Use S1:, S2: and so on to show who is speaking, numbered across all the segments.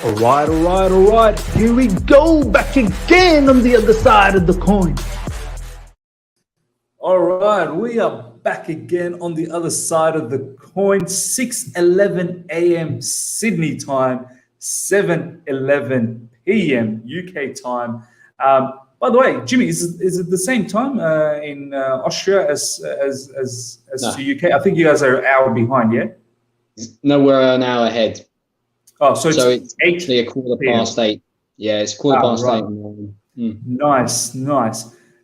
S1: All right. Here we go, back again on the other side of the coin. All right, we are back again on the other side of the coin. 6:11 a.m. Sydney time, 7:11 p.m. UK time. By the way, Jimmy, is it the same time in Austria as
S2: No.
S1: to UK? I think you guys are an hour behind, yeah?
S2: No, we're an hour ahead.
S1: Oh, so it's
S2: actually a quarter past 8. Yeah, it's quarter past
S1: right.
S2: 8.
S1: Nice.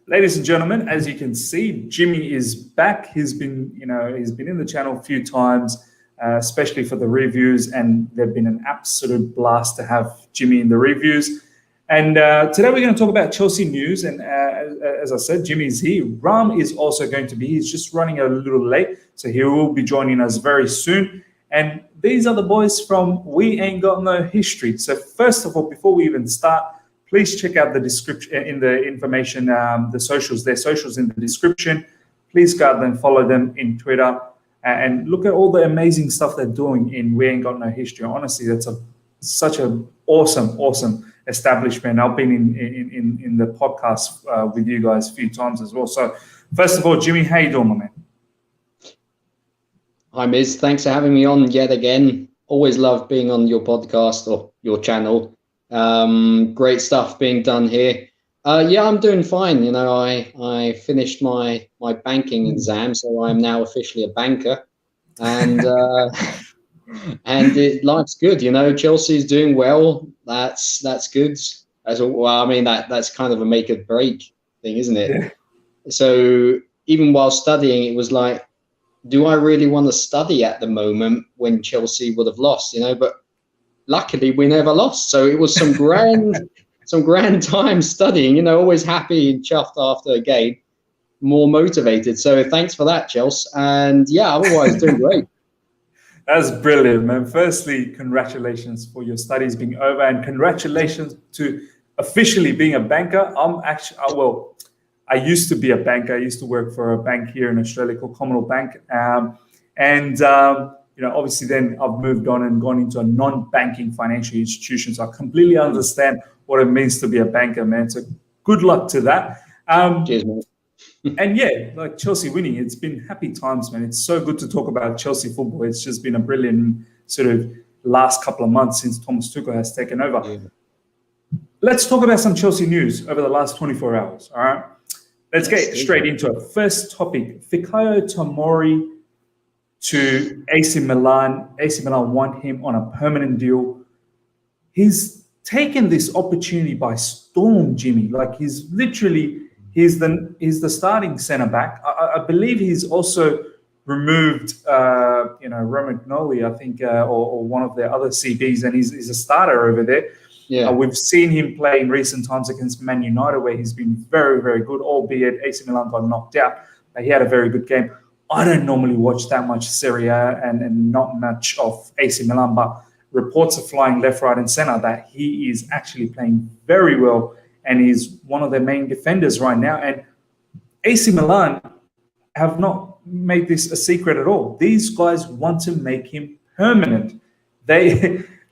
S1: Ladies and gentlemen, as you can see, Jimmy is back. He's been in the channel a few times, especially for the reviews, and they've been an absolute blast to have Jimmy in the reviews. And today we're going to talk about Chelsea news. And as I said, Jimmy's here. Ram is also going to be. He's just running a little late, so he will be joining us very soon. And these are the boys from We Ain't Got No History. So first of all, before we even start, please check out the description in the information, their socials in the description. Please go out there and follow them in Twitter and look at all the amazing stuff they're doing in We Ain't Got No History. Honestly, that's such an awesome establishment. I've been in the podcast with you guys a few times as well. So first of all, Jimmy, how you doing, my man?
S2: Hi, Miz. Thanks for having me on yet again. Always love being on your podcast or your channel. Great stuff being done here. Yeah, I'm doing fine. You know, I finished my banking exam, so I'm now officially a banker, and life's good. You know, Chelsea's doing well. That's good. I mean, that's kind of a make or break thing, isn't it?
S1: Yeah.
S2: So even while studying, it was like, do I really want to study at the moment when Chelsea would have lost? You know, but luckily we never lost, so it was some grand time studying. You know, always happy and chuffed after a game, more motivated. So thanks for that, Chelsea. And yeah, otherwise doing great.
S1: That's brilliant, man. Firstly, congratulations for your studies being over, and congratulations to officially being a banker. I used to be a banker. I used to work for a bank here in Australia called Commonwealth Bank, you know, obviously then I've moved on and gone into a non-banking financial institution. So I completely understand what it means to be a banker, man. So good luck to that.
S2: Cheers, man.
S1: And yeah, like Chelsea winning, it's been happy times, man. It's so good to talk about Chelsea football. It's just been a brilliant sort of last couple of months since Thomas Tuchel has taken over. Yeah. Let's talk about some Chelsea news over the last 24 hours, all right? Let's get straight into it. First topic, Fikayo Tomori to AC Milan. AC Milan want him on a permanent deal. He's taken this opportunity by storm, Jimmy. Like he's the starting centre back. I believe he's also removed Romagnoli, I think, or one of their other CBs, and he's a starter over there. Yeah, we've seen him play in recent times against Man United, where he's been very, very good, albeit AC Milan got knocked out. But he had a very good game. I don't normally watch that much Serie A and not much of AC Milan, but reports are flying left, right, and centre that he is actually playing very well, and he's one of their main defenders right now. And AC Milan have not made this a secret at all. These guys want to make him permanent.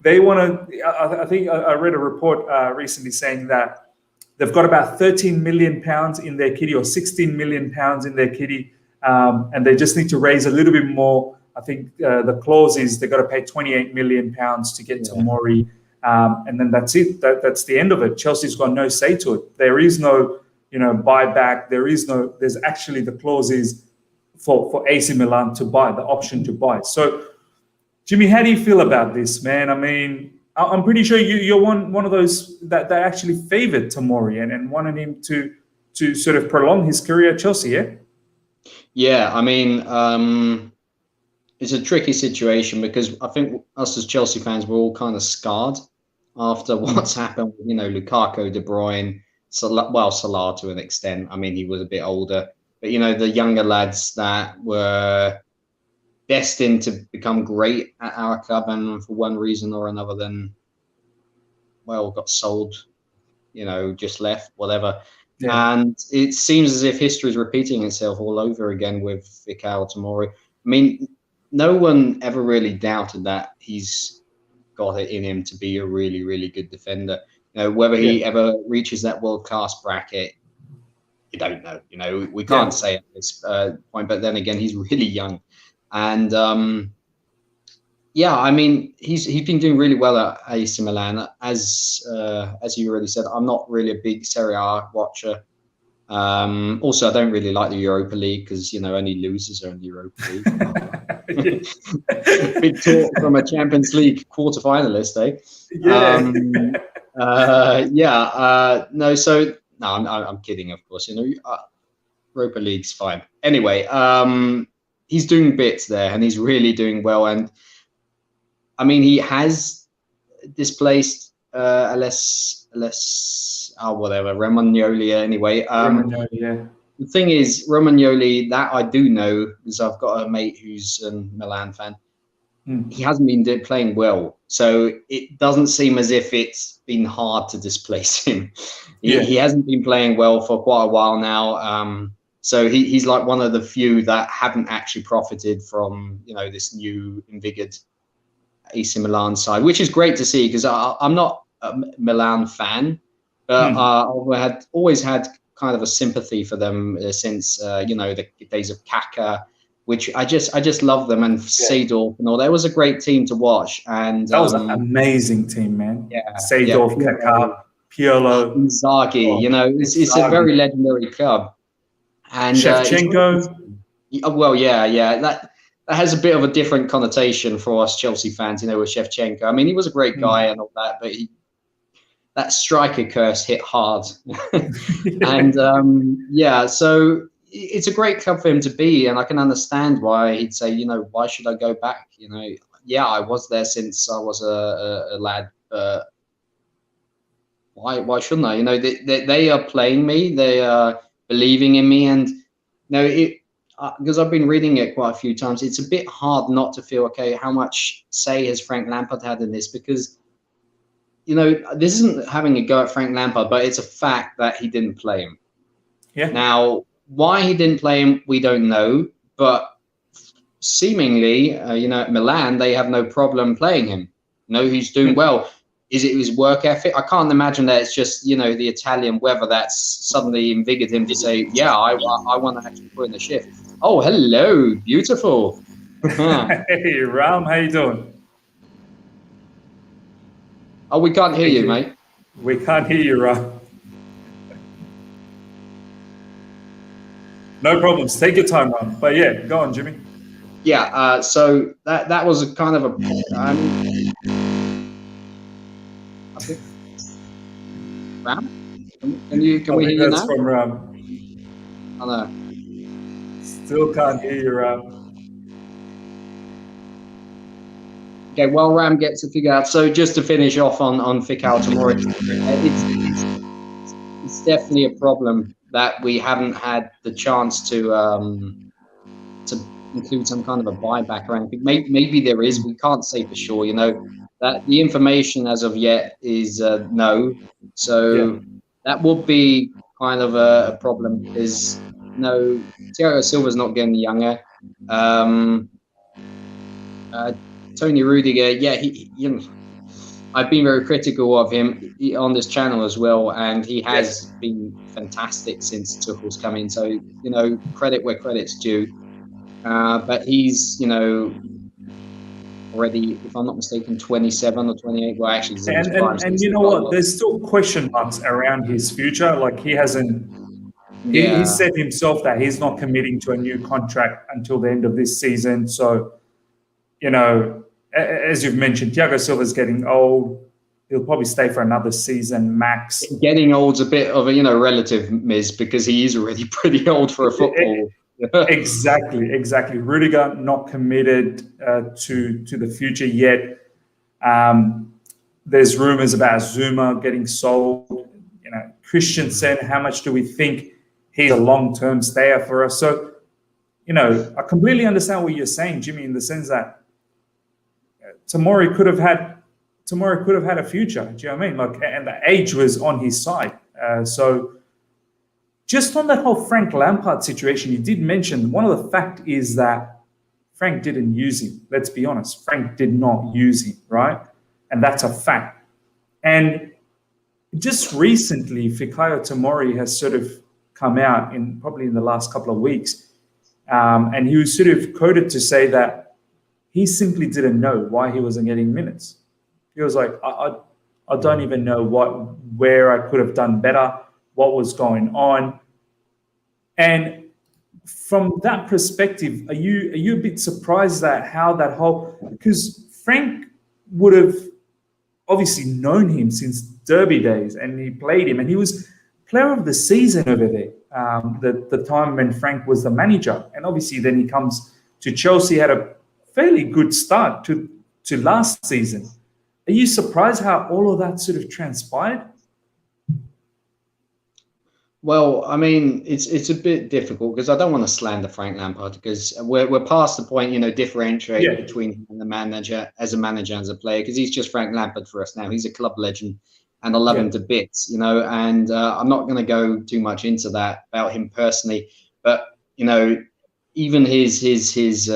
S1: They want to. I think I read a report recently saying that they've got about 13 million pounds in their kitty, or 16 million pounds in their kitty, and they just need to raise a little bit more. I think the clause is they've got to pay 28 million pounds to get Tomori, and then that's it. That's the end of it. Chelsea's got no say to it. There is no, buyback. There's actually the clause is for AC Milan to buy, the option to buy. So, Jimmy, how do you feel about this, man? I mean, I'm pretty sure you're one of those that actually favoured Tomori and wanted him to sort of prolong his career at Chelsea, yeah?
S2: Yeah, I mean, it's a tricky situation because I think us as Chelsea fans, we're all kind of scarred after what's happened. Lukaku, De Bruyne, Salah to an extent. I mean, he was a bit older, but the younger lads that were destined to become great at our club, and for one reason or another, then got sold. Just left, whatever. Yeah. And it seems as if history is repeating itself all over again with Fikayo Tomori. I mean, no one ever really doubted that he's got it in him to be a really, really good defender. You know, whether he ever reaches that world-class bracket, you don't know. You know, we can't say at this point. But then again, he's really young, and yeah, I mean, he's been doing really well at AC Milan. As you already said, I'm not really a big Serie A watcher. Also, I don't really like the Europa League because, you know, only losers are in the Europa League. Big talk from a Champions League quarter-finalist, eh? No, so no, I'm kidding, of course. You know, Europa League's fine. Anyway, he's doing bits there, and he's really doing well. And I mean, he has displaced whatever, Romagnoli anyway.
S1: Romagnoli,
S2: The thing is, Romagnoli, that I do know, because I've got a mate who's a Milan fan. He hasn't been playing well, so it doesn't seem as if it's been hard to displace him. He hasn't been playing well for quite a while now. So he's like one of the few that haven't actually profited from, you know, this new invigorated AC Milan side, which is great to see, because I'm not a Milan fan, but I've always had kind of a sympathy for them since you know, the days of Kaká, which I just love them, and Seedorf and all. That was a great team to watch, and
S1: that was an amazing team, man.
S2: Yeah,
S1: Seedorf, Kaká, Pirlo,
S2: Inzaghi. You know, it's a very legendary club, and
S1: Shevchenko.
S2: Well, that has a bit of a different connotation for us Chelsea fans, you know, with Shevchenko. I mean, he was a great guy and all that, but that striker curse hit hard. And so it's a great club for him to be, and I can understand why he'd say, you know, why should I go back? You know, yeah, I was there since I was a lad, but why shouldn't I? You know, they are playing me, they are believing in me, and you know, because I've been reading it quite a few times, it's a bit hard not to feel, okay, how much say has Frank Lampard had in this? Because, you know, this isn't having a go at Frank Lampard, but it's a fact that he didn't play him.
S1: Yeah.
S2: Now, why he didn't play him, we don't know. But seemingly, you know, at Milan, they have no problem playing him. You know, he's doing well. Is it his work ethic? I can't imagine that it's just, you know, the Italian weather that's suddenly invigorated him to say, yeah, I want to actually put in the shift. Oh, hello. Beautiful.
S1: Hey, Ram, how you doing?
S2: Oh, we can't hear you, mate.
S1: We can't hear you, Ram. No problems. Take your time, Ram. But yeah, go on, Jimmy.
S2: Yeah, so that was a kind of a... I think... Ram? Can we hear you now?
S1: From Ram.
S2: I know.
S1: Still can't hear you, Ram.
S2: Okay, while Ram gets it figured out, so just to finish off on Fikayo Tomori, it's definitely a problem that we haven't had the chance to include some kind of a buyback or anything. Maybe there is, we can't say for sure, you know, that the information as of yet is no. So that would be kind of a problem, because no, Thiago Silva's not getting younger. Tony Rudiger, you know, I've been very critical of him on this channel as well, and he has been fantastic since Tuchel's come in. So, you know, credit where credit's due. But he's, you know, already, if I'm not mistaken, 27 or 28. Well, actually,
S1: and you know what? There's still question marks around his future. Like, he hasn't. He said himself that he's not committing to a new contract until the end of this season. So, you know, as you've mentioned, Thiago Silva's getting old. He'll probably stay for another season max. Getting
S2: old's a bit of a, you know, relative, Miz, because he is already pretty old for a football.
S1: Exactly. Rudiger not committed to the future yet. There's rumors about Zuma getting sold. You know, Christensen, how much do we think he's a long-term stayer for us? So, you know, I completely understand what you're saying, Jimmy, in the sense that Tomori could have had a future. Do you know what I mean? Like, and the age was on his side. So, just on that whole Frank Lampard situation, you did mention one of the fact is that Frank didn't use him. Let's be honest, Frank did not use him, right? and that's a fact. And just recently, Fikayo Tomori has sort of come out probably in the last couple of weeks, and he was sort of quoted to say that he simply didn't know why he wasn't getting minutes. He was like, I don't even know where I could have done better, what was going on. And from that perspective, are you a bit surprised at how that whole, because Frank would have obviously known him since Derby days, and he played him, and he was player of the season over there, the time when Frank was the manager. And obviously then he comes to Chelsea, had a fairly good start to last season. Are you surprised how all of that sort of transpired?
S2: Well, I mean, it's a bit difficult because I don't want to slander Frank Lampard, because we're past the point, differentiate between the manager as a player, because he's just Frank Lampard for us now. He's a club legend, and I love him to bits, and I'm not going to go too much into that about him personally, but even his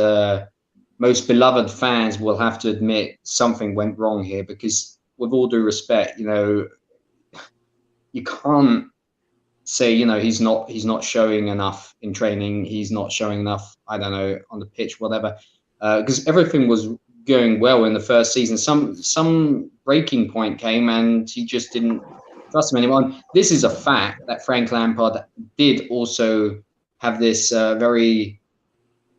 S2: most beloved fans will have to admit something went wrong here, because with all due respect, you can't say he's not showing enough in training, he's not showing enough, I don't know, on the pitch, whatever, because everything was going well in the first season. Some breaking point came and he just didn't trust him anymore. This is a fact that Frank Lampard did also have this very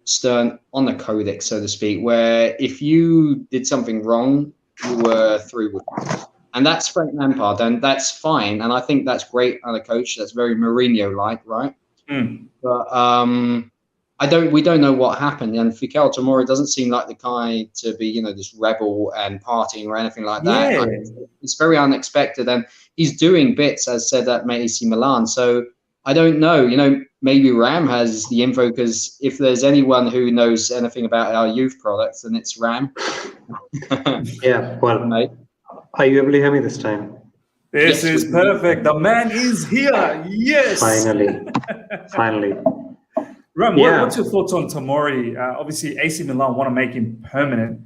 S2: stern honor codex, so to speak, where if you did something wrong, you were through with it. And that's Frank Lampard, and that's fine. And I think that's great on a coach. That's very Mourinho-like, right? But we don't know what happened. And Fikayo Tomori doesn't seem like the guy to be, this rebel and partying or anything like that.
S1: Yeah.
S2: It's very unexpected, and he's doing bits, as said, at AC Milan. So I don't know. Maybe Ram has the info, because if there's anyone who knows anything about our youth products, then it's Ram.
S3: Yeah. Well.
S2: Right.
S3: Are you able to hear me this time?
S1: This is perfect. The man is here. Yes.
S3: Finally.
S1: Ram, what's your thoughts on Tomori? Obviously, AC Milan want to make him permanent.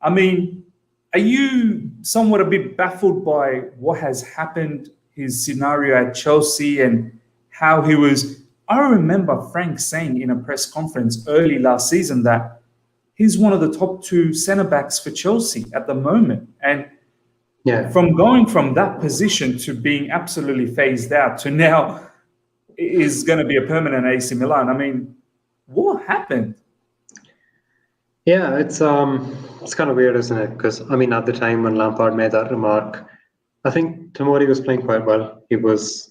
S1: I mean, are you somewhat a bit baffled by what has happened, his scenario at Chelsea, and how he was? I remember Frank saying in a press conference early last season that he's one of the top 2 centre-backs for Chelsea at the moment. And from going from that position to being absolutely phased out to now is going to be a permanent AC Milan. I mean, what happened?
S3: Yeah, it's kind of weird, isn't it? Because I mean, at the time when Lampard made that remark, I think Tomori was playing quite well.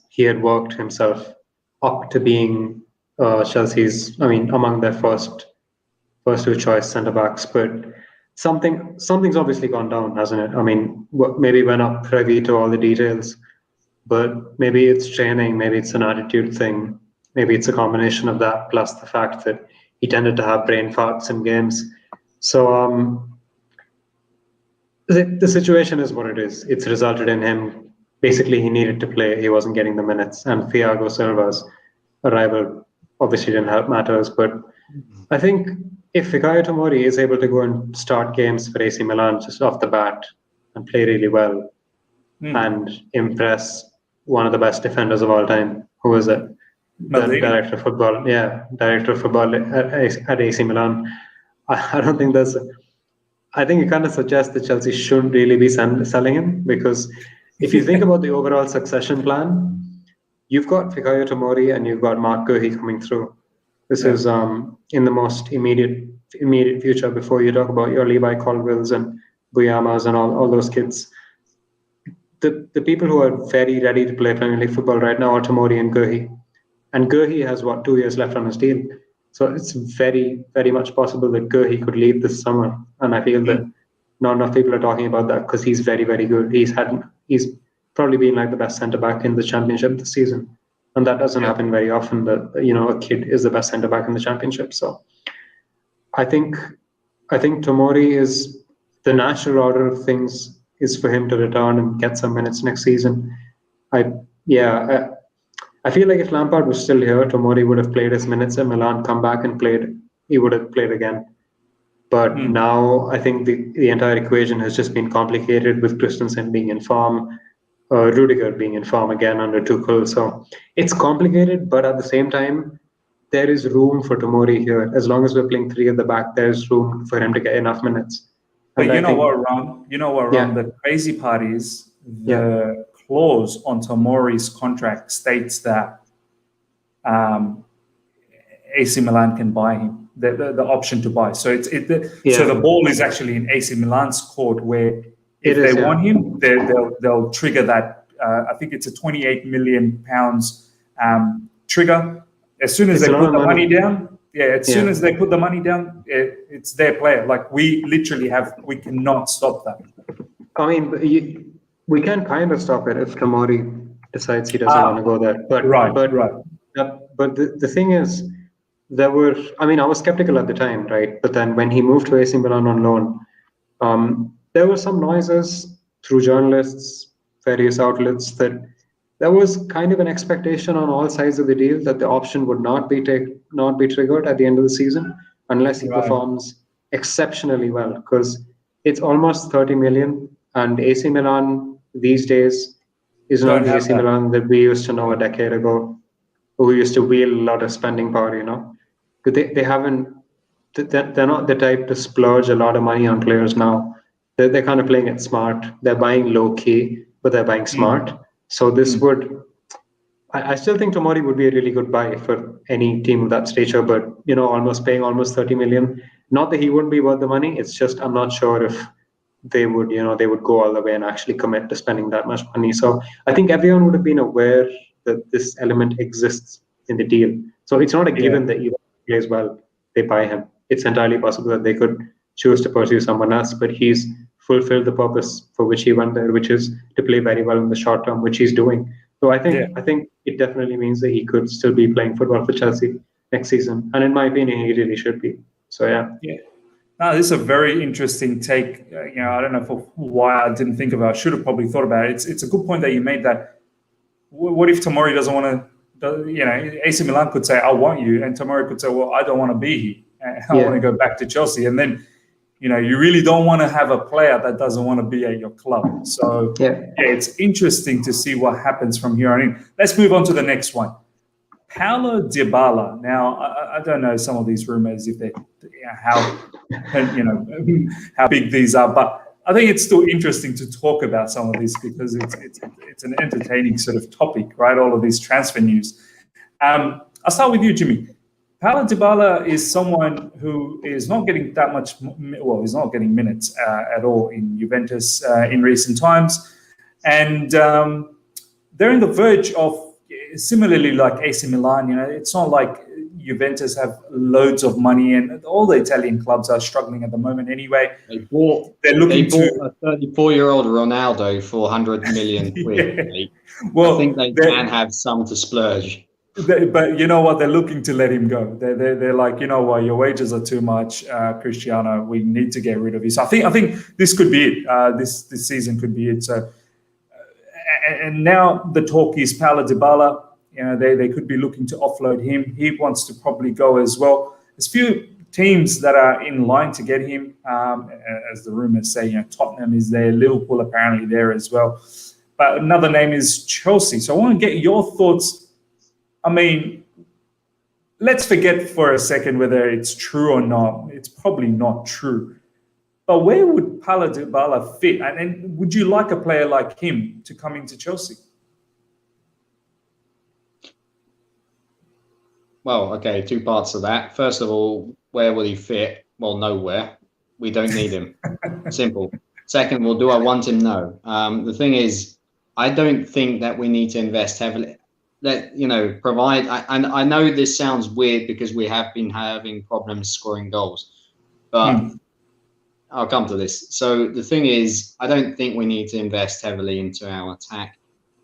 S3: He had worked himself up to being Chelsea's, among their first 2 choice centre backs, but something's obviously gone down, hasn't it? I mean, maybe we're not privy to all the details, but maybe it's training, maybe it's an attitude thing, maybe it's a combination of that plus the fact that he tended to have brain farts in games. So the situation is what it is. It's resulted in him, basically he needed to play, he wasn't getting the minutes, and Thiago Silva's arrival obviously didn't help matters. But I think if Fikayo Tomori is able to go and start games for AC Milan just off the bat and play really well and impress one of the best defenders of all time, who is it? The director of football. Yeah, director of football at AC Milan. I don't think I think it kind of suggests that Chelsea shouldn't really be selling him, because if you think about the overall succession plan, you've got Fikayo Tomori and you've got Mark Guehi coming through. This is in the most immediate future, before you talk about your Levi Colwills and Buyamas and all those kids. The people who are very ready to play Premier League football right now are Tomori and Guehi. And Guehi has 2 years left on his deal. So it's very, very much possible that Guehi could leave this summer. And I feel that not enough people are talking about that, because he's very, very good. He's probably been like the best centre-back in the Championship this season. And that doesn't happen very often, that a kid is the best centre-back in the Championship. So I think Tomori is the natural order of things is for him to return and get some minutes next season. I feel like if Lampard was still here, Tomori would have played his minutes at Milan, come back and played. He would have played again. But now I think the entire equation has just been complicated with Christensen being in form, Rudiger being in form again under Tuchel. So it's complicated, but at the same time, there is room for Tomori here. As long as we're playing three at the back, there's room for him to get enough minutes.
S1: But you know what, Ron? The crazy part is the clause on Tomori's contract states that AC Milan can buy him, the option to buy. So so the ball is actually in AC Milan's court, where if they want him, they'll trigger that. I think it's a £28 million trigger. As soon as they put the money down, soon as they put the money down, it's their player. Like we literally we cannot stop that.
S3: I mean, we can kind of stop it if Tomori decides he doesn't want to go there. But But the thing is, I was skeptical at the time, right? But then when he moved to AC Milan on loan, there were some noises through journalists, various outlets, that there was kind of an expectation on all sides of the deal that the option would not be triggered at the end of the season unless he performs exceptionally well, because it's almost 30 million, and AC Milan these days is not the AC Milan that we used to know a decade ago, who used to wield a lot of spending power, But they're not the type to splurge a lot of money on players now. They're kind of playing it smart. They're buying low key, but they're buying smart. So this I still think Tomori would be a really good buy for any team of that stature, but paying almost 30 million. Not that he wouldn't be worth the money. It's just I'm not sure if they would go all the way and actually commit to spending that much money. So I think everyone would have been aware that this element exists in the deal. So it's not a given that even if he plays well, they buy him. It's entirely possible that they could choose to pursue someone else, but he's fulfilled the purpose for which he went there, which is to play very well in the short term, which he's doing. So I think it definitely means that he could still be playing football for Chelsea next season. And in my opinion, he really should be. So
S1: No, this is a very interesting take. I don't know why I didn't think about it. I should have probably thought about it. It's a good point that you made, that what if Tomori doesn't want to, AC Milan could say, I want you, and Tomori could say, well, I don't want to be here. I want to go back to Chelsea. And then, you really don't want to have a player that doesn't want to be at your club. So, it's interesting to see what happens from here on in. Let's move on to the next one. Paulo Dybala. Now, I don't know some of these rumors, if they, how big these are, but I think it's still interesting to talk about some of this because it's an entertaining sort of topic, right? All of these transfer news. I'll start with you, Jimmy. Paulo Dybala is someone who is not getting that much. Well, he's not getting minutes at all in Juventus in recent times, and they're on the verge of. Similarly, like AC Milan, it's not like Juventus have loads of money, and all the Italian clubs are struggling at the moment anyway.
S2: They bought a 34-year-old Ronaldo for 100 million quid. Well, I think they can have some to splurge.
S1: But you know what? They're looking to let him go. They're like, your wages are too much, Cristiano. We need to get rid of you. So I think this could be it. This season could be it. So. And now the talk is Paulo Dybala. They could be looking to offload him. He wants to probably go as well. There's a few teams that are in line to get him, as the rumors say. Tottenham is there, Liverpool apparently there as well. But another name is Chelsea. So I want to get your thoughts. I mean, let's forget for a second whether it's true or not. It's probably not true. But where would Paulo Dybala fit? And would you like a player like him to come into Chelsea?
S2: Well, okay, two parts of that. First of all, where will he fit? Well, nowhere. We don't need him. Simple. Second of all, do I want him? No. The thing is, I don't think that we need to invest heavily. That, provide. I know this sounds weird because we have been having problems scoring goals, but. I'll come to this. So the thing is, I don't think we need to invest heavily into our attack,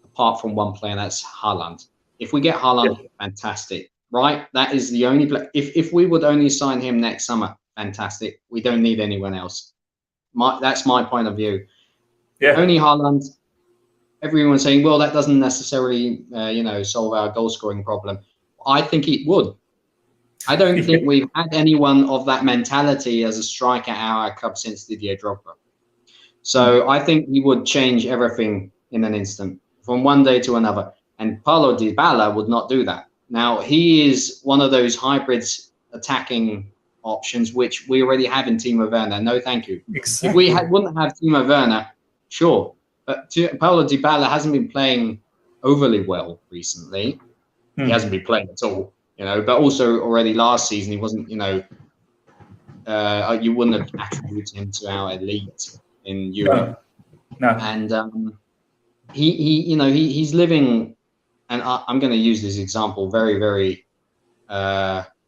S2: apart from one player, that's Haaland. If we get Haaland, fantastic, right? That is the only player. If we would only sign him next summer, fantastic. We don't need anyone else. That's my point of view. Yeah. Only Haaland. Everyone's saying, well, that doesn't necessarily, solve our goal scoring problem. I think it would. I don't think we've had anyone of that mentality as a striker at our club since Didier Drogba. So I think he would change everything in an instant, from one day to another. And Paulo Dybala would not do that. Now, he is one of those hybrids attacking options, which we already have in Timo Werner. No, thank you.
S1: Exactly.
S2: If we wouldn't have Timo Werner, sure. But Paulo Dybala hasn't been playing overly well recently. He hasn't been playing at all, but also already last season, he wasn't, you wouldn't have attributed him to our elite in Europe.
S1: No.
S2: And he's living, and I'm going to use this example very, very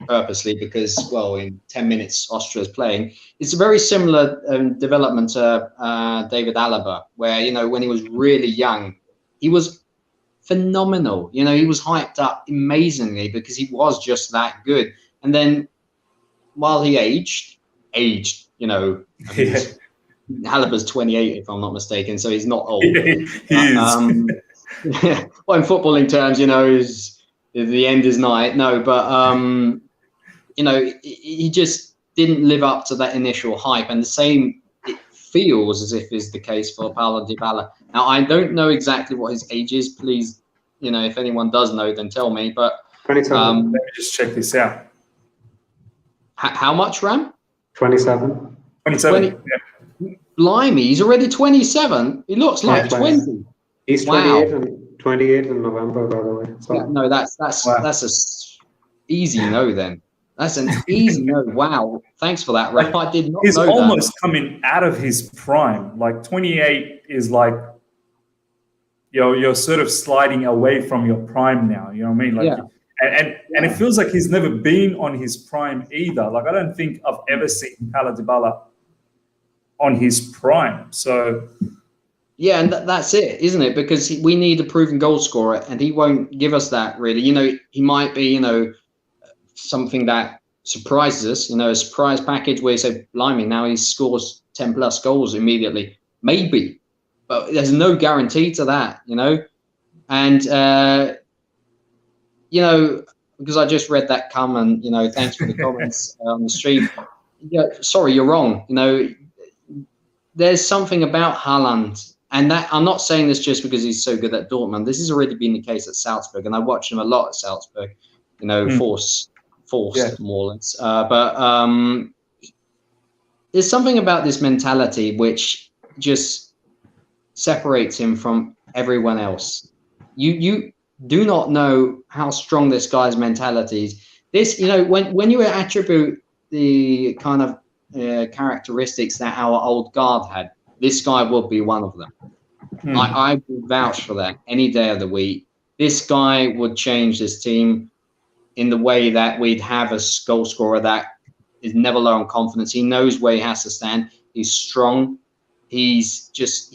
S2: purposely because, well, in 10 minutes, Austria's playing. It's a very similar development to David Alaba, where, when he was really young, he was phenomenal. He was hyped up amazingly because he was just that good. And then while he aged, Alaba's 28, if I'm not mistaken, so he's not old.
S1: He is.
S2: Well, in footballing terms, the end is nigh. No, but he just didn't live up to that initial hype, and the same it feels as if is the case for Paulo Dybala. Now, I don't know exactly what his age is. Please, if anyone does know, then tell me. But
S3: 27.
S1: Let me just check this out.
S2: How much, Ram?
S3: 27.
S1: 27.
S2: Blimey, he's already 27. He looks like 20.
S3: He's 28 in November, by the way. So.
S2: Yeah, no, that's a easy no then. That's an easy no. Wow, thanks for that, Ram. I did not know that. He's
S1: almost coming out of his prime. Like 28 is like you're sort of sliding away from your prime now. You know what I mean? Like, and it feels like he's never been on his prime either. Like I don't think I've ever seen Paulo Dybala on his prime. So
S2: yeah, and that's it, isn't it? Because we need a proven goal scorer, and he won't give us that really. He might be, something that surprises us. A surprise package where you say, "Blimey, now he scores 10 plus goals immediately." Maybe, but there's no guarantee to that. And because I just read that comment. Thanks for the comments on the stream. Yeah, sorry, you're wrong. There's something about Haaland. And that I'm not saying this just because he's so good at Dortmund. This has already been the case at Salzburg, and I watched him a lot at Salzburg. Forced more or less. But there's something about this mentality which just separates him from everyone else. You do not know how strong this guy's mentality is. This, when you attribute the kind of characteristics that our old guard had, this guy would be one of them. I would vouch for that any day of the week. This guy would change this team in the way that we'd have a goal scorer that is never low on confidence. He knows where he has to stand. He's strong. He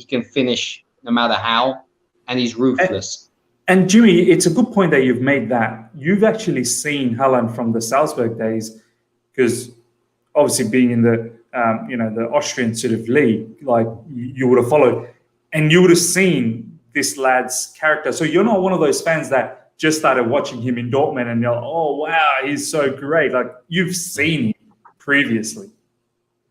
S2: can finish no matter how, and he's ruthless.
S1: And Jimmy, it's a good point that you've made that. You've actually seen Haaland from the Salzburg days, because obviously being in the the Austrian sort of league, like you would have followed, and you would have seen this lad's character. So you're not one of those fans that just started watching him in Dortmund and you're like, oh wow, he's so great. Like you've seen him previously.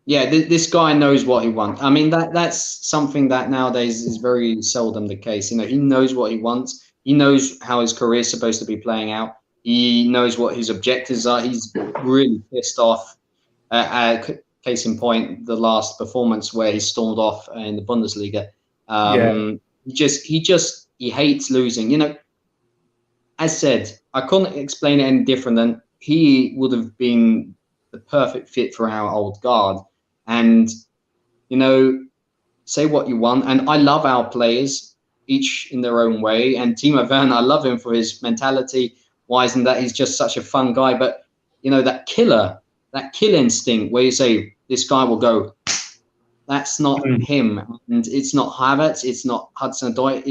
S2: Yeah, this guy knows what he wants. I mean, that's something that nowadays is very seldom the case. He knows what he wants. He knows how his career is supposed to be playing out. He knows what his objectives are. He's really pissed off. Case in point, the last performance where he stormed off in the Bundesliga. He hates losing. As said, I couldn't explain it any different than he would have been the perfect fit for our old guard. And, say what you want. And I love our players, each in their own way. And Timo Werner, I love him for his mentality wise and that he's just such a fun guy. But, that kill instinct where you say, this guy will go, that's not him. And it's not Havertz, it's not Hudson-Odoi,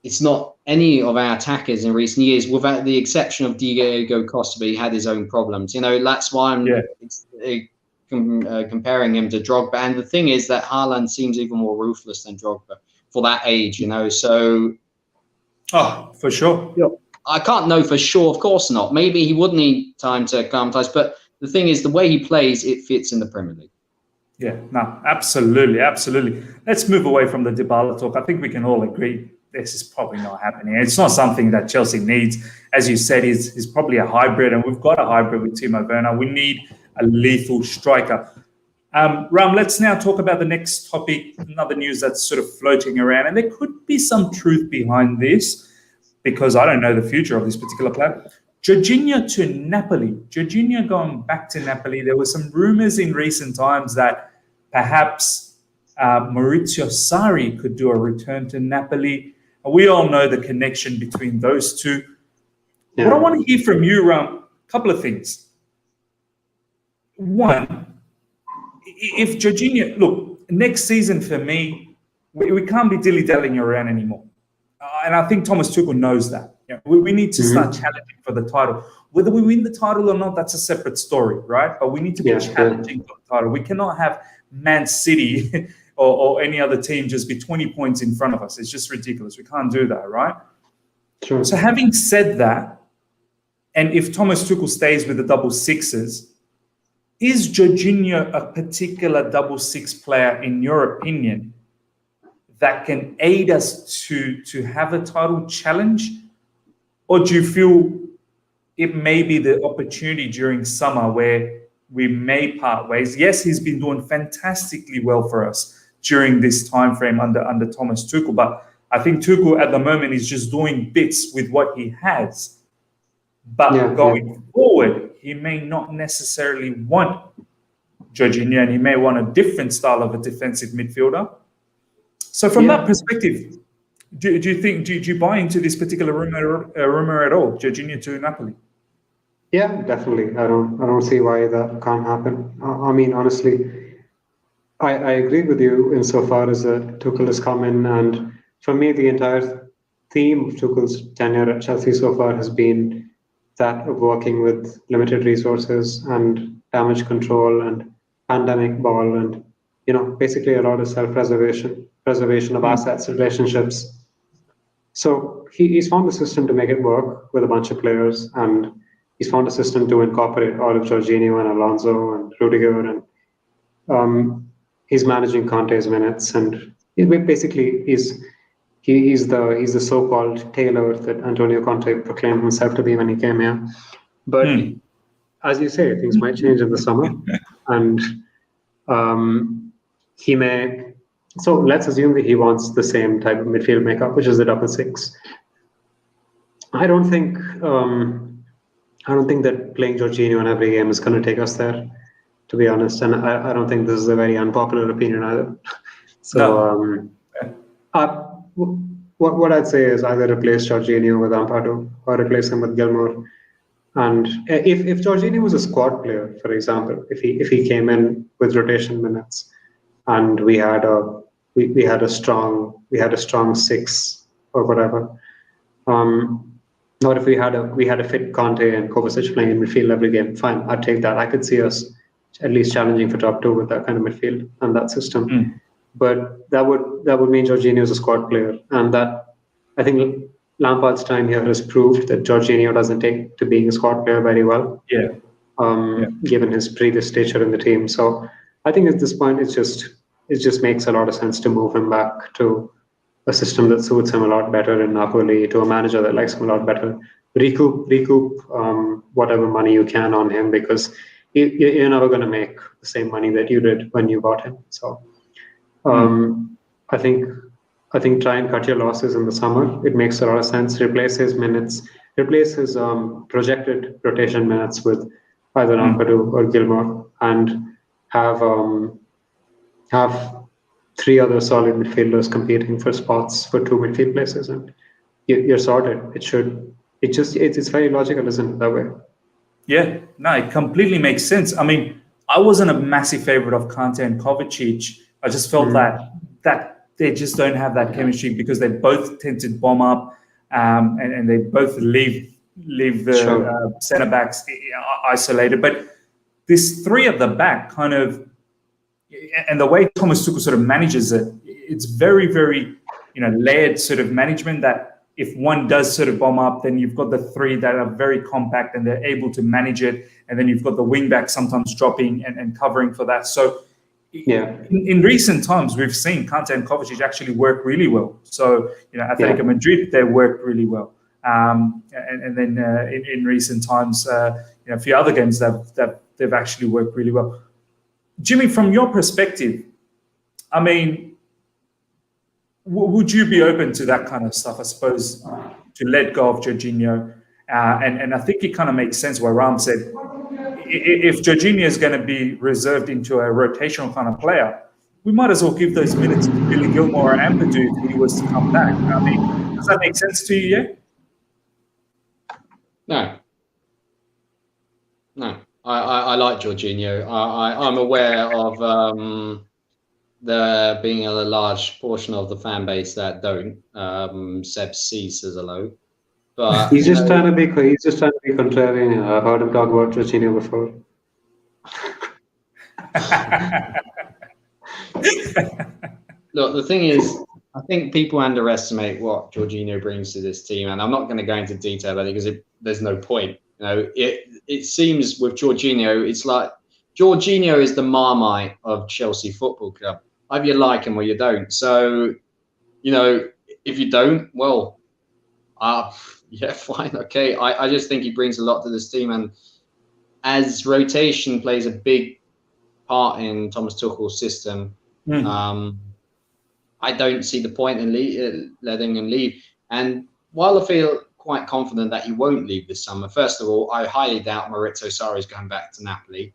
S2: it's not any of our attackers in recent years, without the exception of Diego Costa, but he had his own problems. That's why I'm comparing him to Drogba. And the thing is that Haaland seems even more ruthless than Drogba for that age, so...
S1: Oh, for sure.
S2: I can't know for sure. Of course not. Maybe he would need time to acclimatise. But the thing is, the way he plays, it fits in the Premier League.
S1: Yeah, no, absolutely, absolutely. Let's move away from the Dybala talk. I think we can all agree this is probably not happening. It's not something that Chelsea needs. As you said, he's probably a hybrid, and we've got a hybrid with Timo Werner. We need a lethal striker. Ram, let's now talk about the next topic, another news that's sort of floating around, and there could be some truth behind this because I don't know the future of this particular player. Jorginho to Napoli. Jorginho going back to Napoli. There were some rumours in recent times that perhaps Maurizio Sarri could do a return to Napoli. We all know the connection between those two. Yeah. What I want to hear from you, Ram, a couple of things. One, if Jorginho, look, next season for me, we can't be dilly-dallying around anymore. And I think Thomas Tuchel knows that. We need to start challenging for the title. Whether we win the title or not, that's a separate story, right? But we need to be challenging for the title. We cannot have Man City or any other team just be 20 points in front of us. It's just ridiculous. We can't do that, right?
S3: Sure.
S1: So having said that, and if Thomas Tuchel stays with the double sixes, is Jorginho a particular double six player, in your opinion, that can aid us to have a title challenge? Or do you feel it may be the opportunity during summer where we may part ways? Yes, he's been doing fantastically well for us during this time frame under Thomas Tuchel, but I think Tuchel at the moment is just doing bits with what he has. But going forward, he may not necessarily want Jorginho, and he may want a different style of a defensive midfielder. So from that perspective, do you buy into this particular rumor at all, Jorginho to Napoli?
S3: Yeah, definitely. I don't see why that can't happen. I mean, honestly, I agree with you insofar as Tuchel has come in, and for me, the entire theme of Tuchel's tenure at Chelsea so far has been that of working with limited resources and damage control and pandemic ball, and basically a lot of preservation of assets, relationships. So he's found a system to make it work with a bunch of players, and he's found a system to incorporate all of Jorginho and Alonso and Rudiger, and he's managing Conte's minutes, and basically he's the so-called tailor that Antonio Conte proclaimed himself to be when he came here. But as you say, things might change in the summer, and he may. So let's assume that he wants the same type of midfield makeup, which is the double six. I don't think that playing Jorginho in every game is going to take us there, to be honest. And I don't think this is a very unpopular opinion either. So what I'd say is either replace Jorginho with Ampadu or replace him with Gilmour. And if Jorginho was a squad player, for example, if he came in with rotation minutes, and we had a strong six or whatever, or if we had a fit Conte and Kovacic playing in midfield every game, fine, I'd take that. I could see us at least challenging for top two with that kind of midfield and that system. But that would mean Jorginho is a squad player, and that I think Lampard's time here has proved that Jorginho doesn't take to being a squad player very well. Given his previous stature in the team. So I think at this point it just makes a lot of sense to move him back to a system that suits him a lot better in Napoli, to a manager that likes him a lot better. Recoup whatever money you can on him, because you're never going to make the same money that you did when you bought him. So I think try and cut your losses in the summer. It makes a lot of sense. Replace his projected rotation minutes with either Ampadu or Gilmour, and have three other solid midfielders competing for spots for two midfield places, and you're sorted. It's very logical, isn't it, that way?
S1: Yeah, no, it completely makes sense. I mean, I wasn't a massive favorite of Kante and Kovacic. I just felt that they just don't have that chemistry, because they both tend to bomb up, and they both leave the centre backs isolated. But this three at the back kind of, and the way Thomas Tuchel sort of manages it, it's very, very layered sort of management that if one does sort of bomb up, then you've got the three that are very compact and they're able to manage it. And then you've got the wing back sometimes dropping and covering for that. So in recent times, we've seen Kante and Kovacic actually work really well. So, Atletico Madrid, they worked really well. And then in recent times, a few other games that they've actually worked really well. Jimmy, from your perspective, I mean, would you be open to that kind of stuff, I suppose, to let go of Jorginho? And I think it kind of makes sense what Ram said. If Jorginho is going to be reserved into a rotational kind of player, we might as well give those minutes to Billy Gilmore or Ampadu if he was to come back. I mean, does that make sense to you yet?
S2: No. I like Jorginho. I'm aware of there being a large portion of the fan base that don't. Seb C says hello, but
S3: he's just trying to be contrarian. I heard him talk about Jorginho before.
S2: Look, the thing is, I think people underestimate what Jorginho brings to this team, and I'm not going to go into detail about it because there's no point. It seems with Jorginho, it's like Jorginho is the Marmite of Chelsea Football Club. Either you like him or you don't. So, if you don't, well, fine, okay. I just think he brings a lot to this team, and as rotation plays a big part in Thomas Tuchel's system, I don't see the point in letting him leave. And while I feel quite confident that he won't leave this summer, first of all, I highly doubt Maurizio Sarri is going back to Napoli.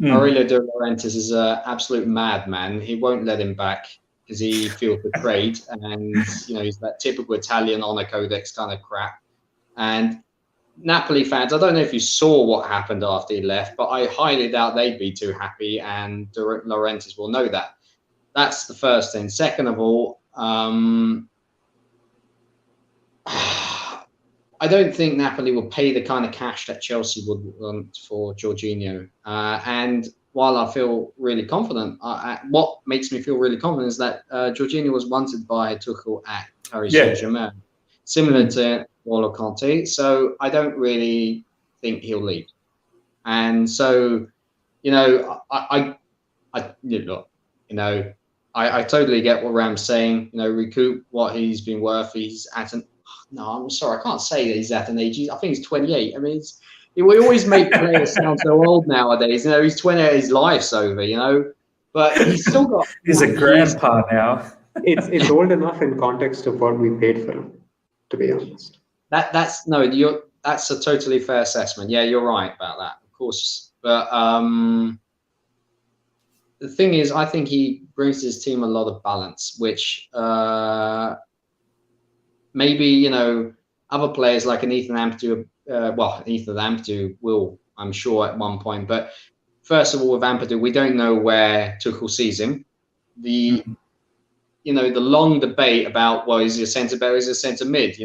S2: Aurelio De Laurentiis is an absolute madman. He won't let him back because he feels betrayed, and he's that typical Italian honor codex kind of crap. And Napoli fans, I don't know if you saw what happened after he left, but I highly doubt they'd be too happy, and De Laurentiis will know that. That's the first thing. Second of all, I don't think Napoli will pay the kind of cash that Chelsea would want for Jorginho. And while I feel really confident, what makes me feel really confident is that Jorginho was wanted by Tuchel at Paris Saint-Germain, similar to N'Golo Kanté. So I don't really think he'll leave. And so, I totally get what Ram's saying. Recoup what he's been worth. He's at no, I'm sorry, I can't say that he's at an age. I think he's 28. I mean, we always make players sound so old nowadays. He's 28, his life's over, but he's still got.
S1: He's a grandpa now.
S3: It's old enough in context of what we paid for him, to be honest.
S2: That's a totally fair assessment. Yeah, you're right about that, of course. But the thing is, I think he brings to his team a lot of balance, which maybe, other players like an Ethan Ampadu, Ethan Ampadu will, I'm sure, at one point. But first of all, with Ampadu, we don't know where Tuchel sees him. The long debate about, is he a centre back or is he a centre mid?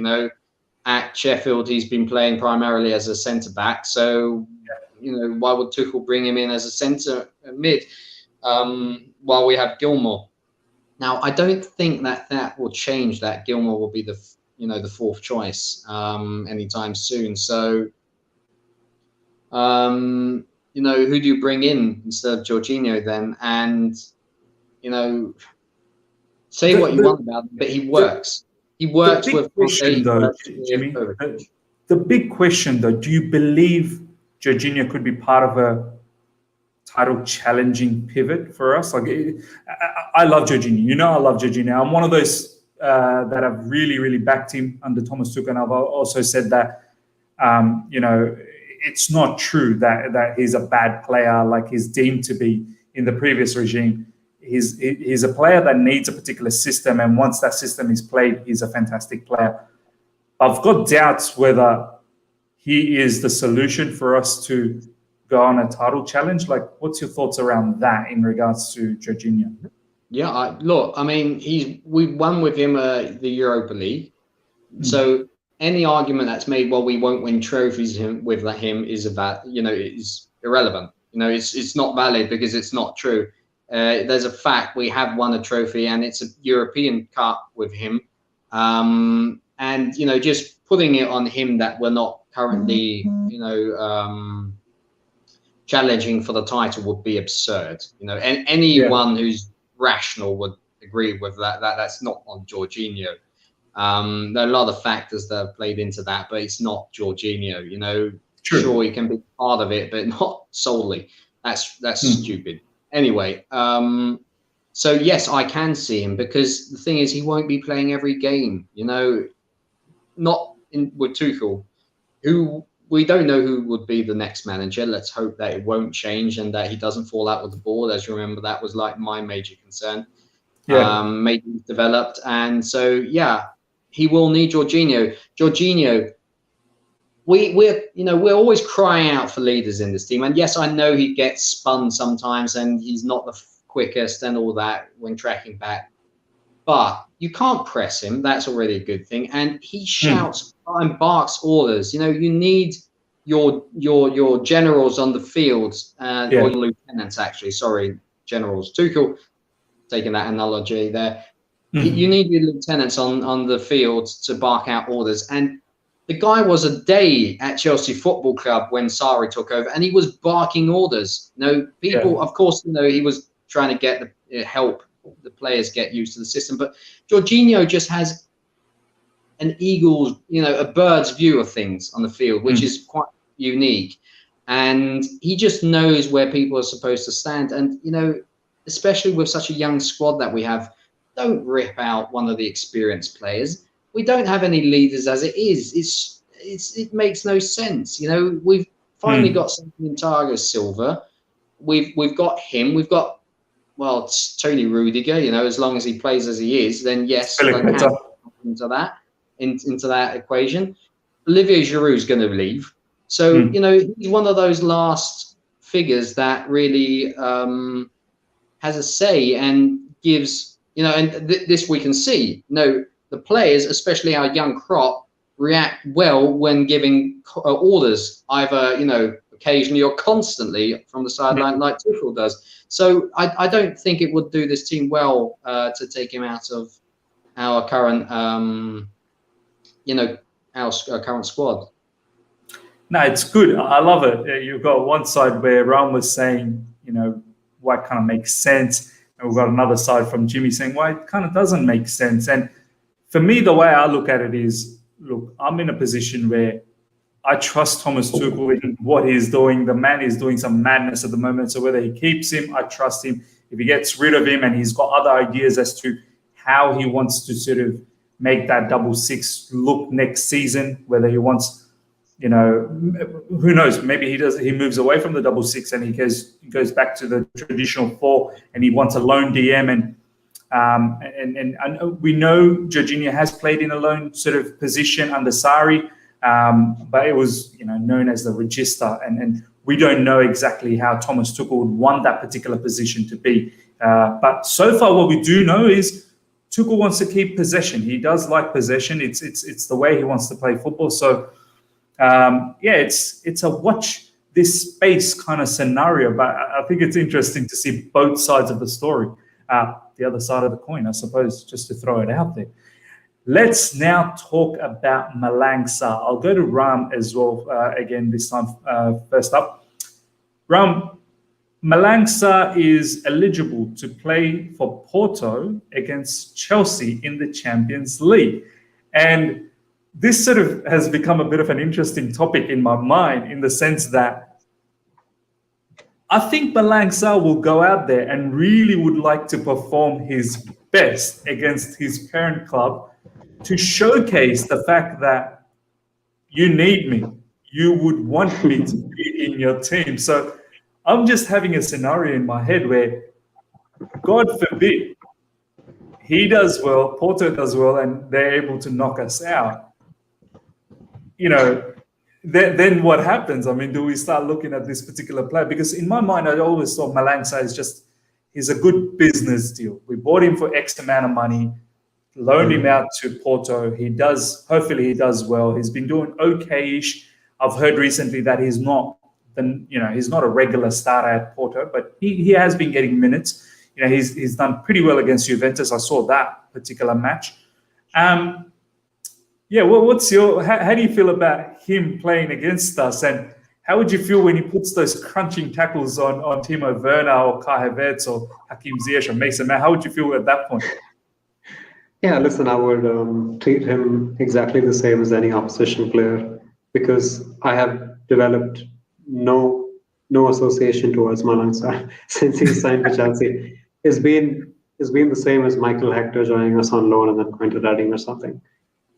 S2: At Sheffield, he's been playing primarily as a centre back. So, why would Tuchel bring him in as a centre mid while we have Gilmore? Now, I don't think that will change. That Gilmore will be the fourth choice anytime soon. So, who do you bring in instead of Jorginho then? And say what you want about him, but he works. He works with.
S1: Jimmy, the big question, though, do you believe Jorginho could be part of a title challenging pivot for us? Like, I love Jorginho. I love Jorginho. I'm one of those that have really, really backed him under Thomas Tuchel, and I've also said that, it's not true that he's a bad player like he's deemed to be in the previous regime. He's a player that needs a particular system, and once that system is played, he's a fantastic player. I've got doubts whether he is the solution for us to go on a title challenge. Like, what's your thoughts around that in regards to Jorginho?
S2: Yeah, we won with him the Europa League. So any argument that's made, we won't win trophies with him is is irrelevant. It's not valid because it's not true. There's a fact we have won a trophy, and it's a European Cup with him. And, you know, just putting it on him that we're not currently, you know, challenging for the title would be absurd. You know, and anyone who's rational would agree with that. That's not on Jorginho. There are a lot of factors that have played into that, but it's not Jorginho. You know, sure, he can be part of it, but not solely. That's stupid. Anyway, so yes, I can see him, because the thing is, he won't be playing every game. You know, not with Tuchel, who we don't know who would be the next manager. Let's hope that it won't change and that he doesn't fall out with the board. As you remember, that was like my major concern. Maybe he's developed, and so yeah, he will need Jorginho. Jorginho, we're always crying out for leaders in this team, and yes, I know he gets spun sometimes, and he's not the quickest and all that when tracking back, but you can't press him. That's already a good thing, and he shouts and barks orders. You know, you need your generals on the field, or your lieutenants, actually. Sorry, generals. Tuchel taking that analogy there. You need your lieutenants on the field to bark out orders. And the guy was a day at Chelsea Football Club when Sarri took over, and he was barking orders. You know, people, of course, you know, he was trying to get the help the players get used to the system. But Jorginho just has an eagle's, you know, a bird's view of things on the field, which is quite unique. And he just knows where people are supposed to stand. And, you know, especially with such a young squad that we have, don't rip out one of the experienced players. We don't have any leaders as it is. It makes no sense. You know, we've finally got something in Thiago Silva. We've got him. We've got, well, it's Tony Rudiger. You know, as long as he plays as he is, then yes, into that equation. Olivier Giroud's going to leave, so you know, he's one of those last figures that really has a say and gives, you know, and this we can see. You know, the players, especially our young crop, react well when giving orders, either, you know, occasionally or constantly from the sideline, like Tuchel does. So I don't think it would do this team well to take him out of our current, you know, our current squad.
S1: No, it's good. I love it. You've got one side where Ram was saying, you know, what kind of makes sense, and we've got another side from Jimmy saying why it kind of doesn't make sense. And for me, the way I look at it is, look, I'm in a position where I trust Thomas Tuchel in what he's doing. The man is doing some madness at the moment. So whether he keeps him, I trust him. If he gets rid of him and he's got other ideas as to how he wants to sort of make that 6 look next season, whether he wants, you know, who knows, maybe he moves away from the 6 and he goes back to the traditional 4 and he wants a lone DM. And we know Jorginho has played in a lone sort of position under Sarri. But it was, you know, known as the register, and we don't know exactly how Thomas Tuchel would want that particular position to be. But so far, what we do know is Tuchel wants to keep possession. He does like possession. It's the way he wants to play football. So it's a watch this space kind of scenario. But I think it's interesting to see both sides of the story, the other side of the coin, I suppose, just to throw it out there. Let's now talk about Malang Sarr. I'll go to Ram as well again this time. First up, Ram, Malang Sarr is eligible to play for Porto against Chelsea in the Champions League. And this sort of has become a bit of an interesting topic in my mind, in the sense that I think Malang Sarr will go out there and really would like to perform his best against his parent club to showcase the fact that you need me. You would want me to be in your team. So I'm just having a scenario in my head where, God forbid, he does well, Porto does well, and they're able to knock us out. You know, then what happens? I mean, do we start looking at this particular player? Because in my mind, I always thought Malang Sarr is he's a good business deal. We bought him for X amount of money, loaned him out to Porto. Hopefully he does well. He's been doing okay-ish. I've heard recently that he's not a regular starter at Porto, but he has been getting minutes. You know, he's done pretty well against Juventus. I saw that particular match. Yeah, well, how do you feel about him playing against us? And how would you feel when he puts those crunching tackles on Timo Werner or Kai Havertz or Hakim Ziyech or Mason Mount? How would you feel at that point?
S3: Yeah, listen, I would treat him exactly the same as any opposition player because I have developed no association towards Malang Sarr since he signed for Chelsea. It's been the same as Michael Hector joining us on loan and then going to Reading or something.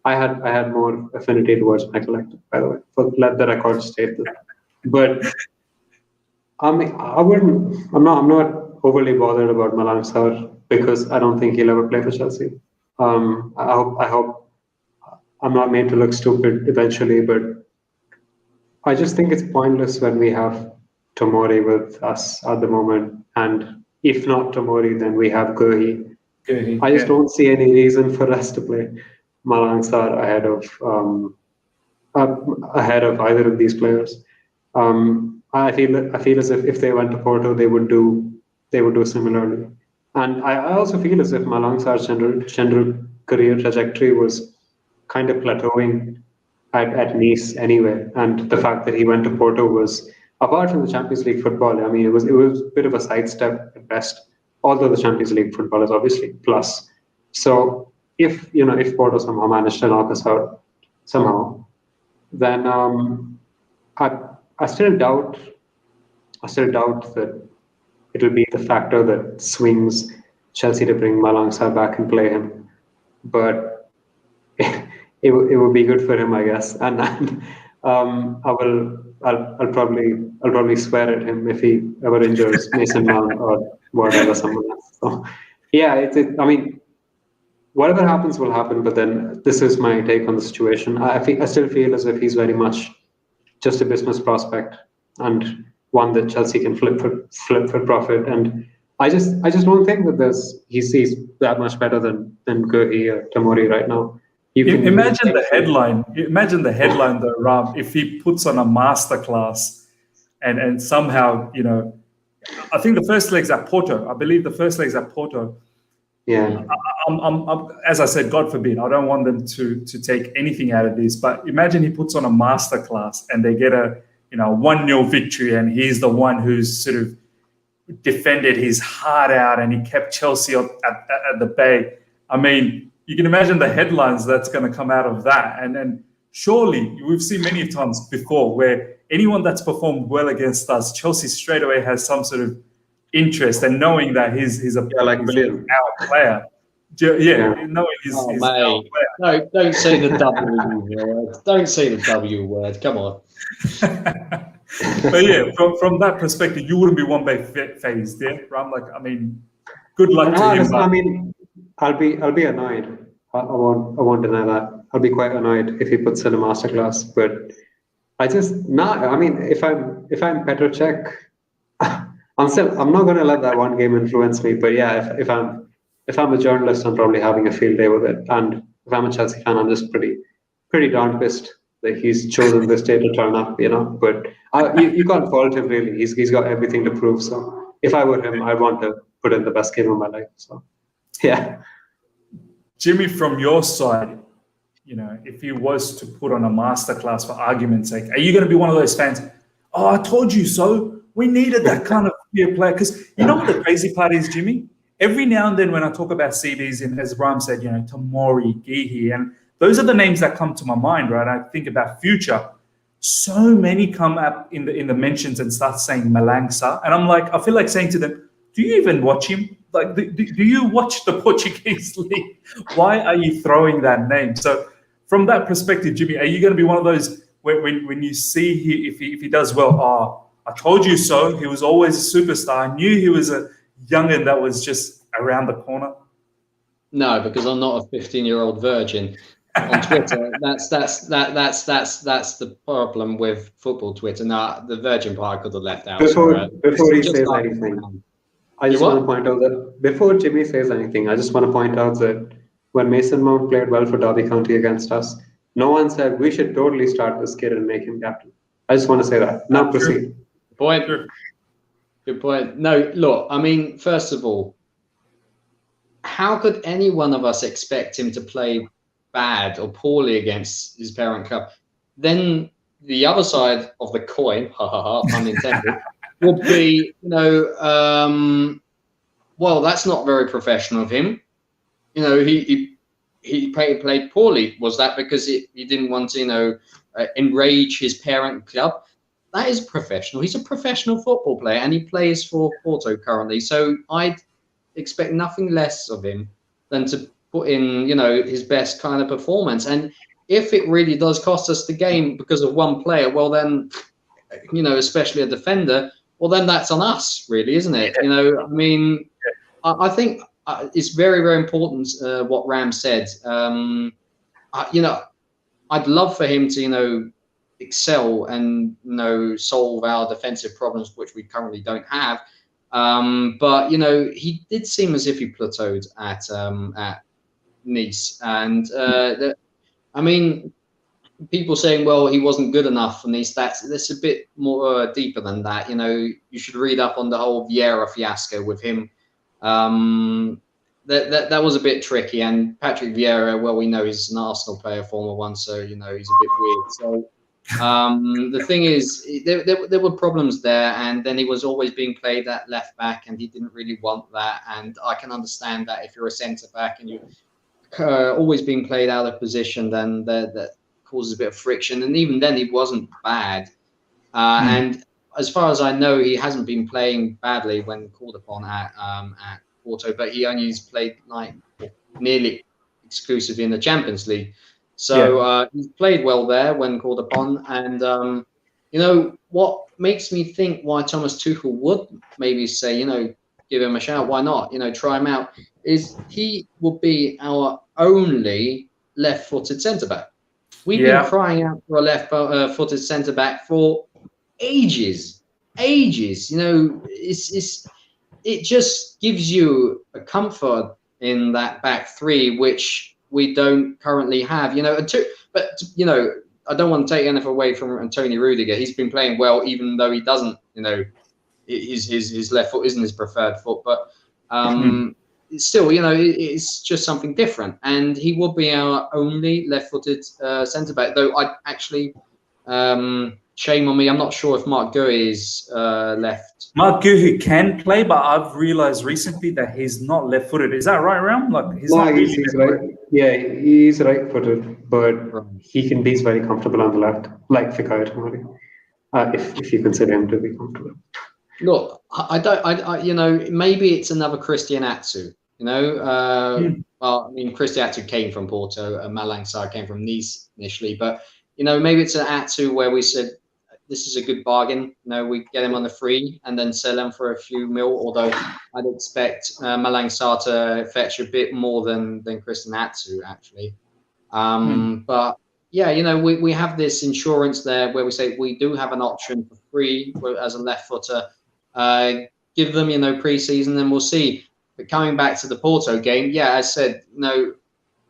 S3: I had more affinity towards Michael Hector, by the way, for let the record state that. But I mean, I'm not overly bothered about Malang Sarr because I don't think he'll ever play for Chelsea. I hope I'm not made to look stupid eventually, but I just think it's pointless when we have Tomori with us at the moment, and if not Tomori, then we have Guehi. I just don't see any reason for us to play Malang Sarr ahead of either of these players. I feel as if they went to Porto, they would do similarly. And I also feel as if Malang Sarr's general career trajectory was kind of plateauing at Nice anyway. And the fact that he went to Porto was, apart from the Champions League football, I mean, it was a bit of a sidestep at best. Although the Champions League football is obviously plus. So if Porto somehow managed to knock us out somehow, then I still doubt that it will be the factor that swings Chelsea to bring Malang Sarr back and play him. But it would be good for him, I guess. And I'll probably swear at him if he ever injures Mason Mount or whatever someone else. So yeah, I mean, whatever happens will happen. But then this is my take on the situation. I still feel as if he's very much just a business prospect and one that Chelsea can flip for profit. And I just don't think that he's that much better than Guehi or Tomori right now.
S1: Imagine the headline. Imagine the headline though, Ram, if he puts on a masterclass and somehow, I think the first leg's at Porto. I believe the first leg's at Porto.
S3: Yeah.
S1: I'm, as I said, God forbid, I don't want them to take anything out of this. But imagine he puts on a masterclass and they get a 1-0 victory, and he's the one who's sort of defended his heart out and he kept Chelsea at the bay. I mean, you can imagine the headlines that's going to come out of that. And surely we've seen many times before where anyone that's performed well against us, Chelsea straight away has some sort of interest, and knowing that he's our player. Knowing he's our player.
S2: No, don't say the W word. Don't say the W word. Come on.
S1: But yeah, from that perspective, you wouldn't be one bit phased, yeah, Ram. Like, I mean, good luck to him.
S3: I mean, I'll be annoyed. I won't deny that. I'll be quite annoyed if he puts in a masterclass. But I mean, if I'm Petr Cech, I'm not going to let that one game influence me. But yeah, if I'm a journalist, I'm probably having a field day with it. And if I'm a Chelsea fan, I'm just pretty darn pissed that he's chosen this day to turn up, But you can't fault him, really. He's got everything to prove. So if I were him, I'd want to put in the best game of my life. So yeah.
S1: Jimmy, from your side, if he was to put on a masterclass for argument's sake, are you going to be one of those fans? Oh, I told you so. We needed that kind of player. Because you know what the crazy part is, Jimmy? Every now and then when I talk about CVs, and as Ram said, Tomori, Guehi, and those are the names that come to my mind, right? I think about future. So many come up in the mentions and start saying Malang Sarr. And I'm like, I feel like saying to them, do you even watch him? Like, do you watch the Portuguese league? Why are you throwing that name? So from that perspective, Jimmy, are you going to be one of those when you see if he does well, I told you so. He was always a superstar. I knew he was a youngin that was just around the corner.
S2: No, because I'm not a 15-year-old virgin on Twitter. That's the problem with football Twitter. Now, the virgin part I could have left out.
S3: Before he says anything, I just want to point out that before Jimmy says anything, I just want to point out that when Mason Mount played well for Derby County against us, no one said we should totally start this kid and make him captain. I just want to say that. Now proceed.
S2: Good point. No, look, I mean, first of all, how could any one of us expect him to play bad or poorly against his parent club, then the other side of the coin, pun intended, would be, well, that's not very professional of him. He played poorly. Was that because he didn't want to, enrage his parent club? That is professional. He's a professional football player, and he plays for Porto currently. So I'd expect nothing less of him than to put in, his best kind of performance. And if it really does cost us the game because of one player, well then, especially a defender, well then that's on us, really, isn't it? I think it's very, very important what Ram said. I'd love for him to, excel and solve our defensive problems, which we currently don't have. But he did seem as if he plateaued at Nice, and people saying, well, he wasn't good enough for Nice. That's a bit more deeper than that. You should read up on the whole Vieira fiasco with him. That was a bit tricky, and Patrick Vieira, well, we know he's an Arsenal player, former one, so he's a bit weird. So the thing is, there were problems there, and then he was always being played at left back, and he didn't really want that. And I can understand that if you're a centre back and you're always being played out of position, then that causes a bit of friction. And even then, he wasn't bad. And as far as I know, he hasn't been playing badly when called upon at Porto, but he only played nearly exclusively in the Champions League. So he's played well there when called upon. And, what makes me think why Thomas Tuchel would maybe say, give him a shout, why not, try him out, is he will be our only left-footed centre-back. We've been crying out for a left-footed centre-back for ages. It just gives you a comfort in that back three, which we don't currently have. I don't want to take anything away from Antonio Rudiger. He's been playing well, even though he doesn't. His left foot isn't his preferred foot, but still, it's just something different. And he will be our only left-footed centre back. Though I actually. Shame on me. I'm not sure if Mark Guehi is left.
S1: Mark Guehi can play, but I've realised recently that he's not left-footed. Is that right, Ram? He's
S3: right. Yeah, he's right-footed, but he can be very comfortable on the left, like Fikayo Tomori, if you consider him to be comfortable.
S2: Look, I don't. Maybe it's another Christian Atsu. Well, Christian Atsu came from Porto, and Malang Sarr came from Nice initially, but. Maybe it's an Atsu where we said, this is a good bargain. We get him on the free and then sell him for a few mil, although I'd expect Malang Sarr to fetch a bit more than Christian Atsu, actually. But, yeah, we have this insurance there where we say we do have an option for free as a left footer. Give them, pre-season, and we'll see. But coming back to the Porto game, as I said,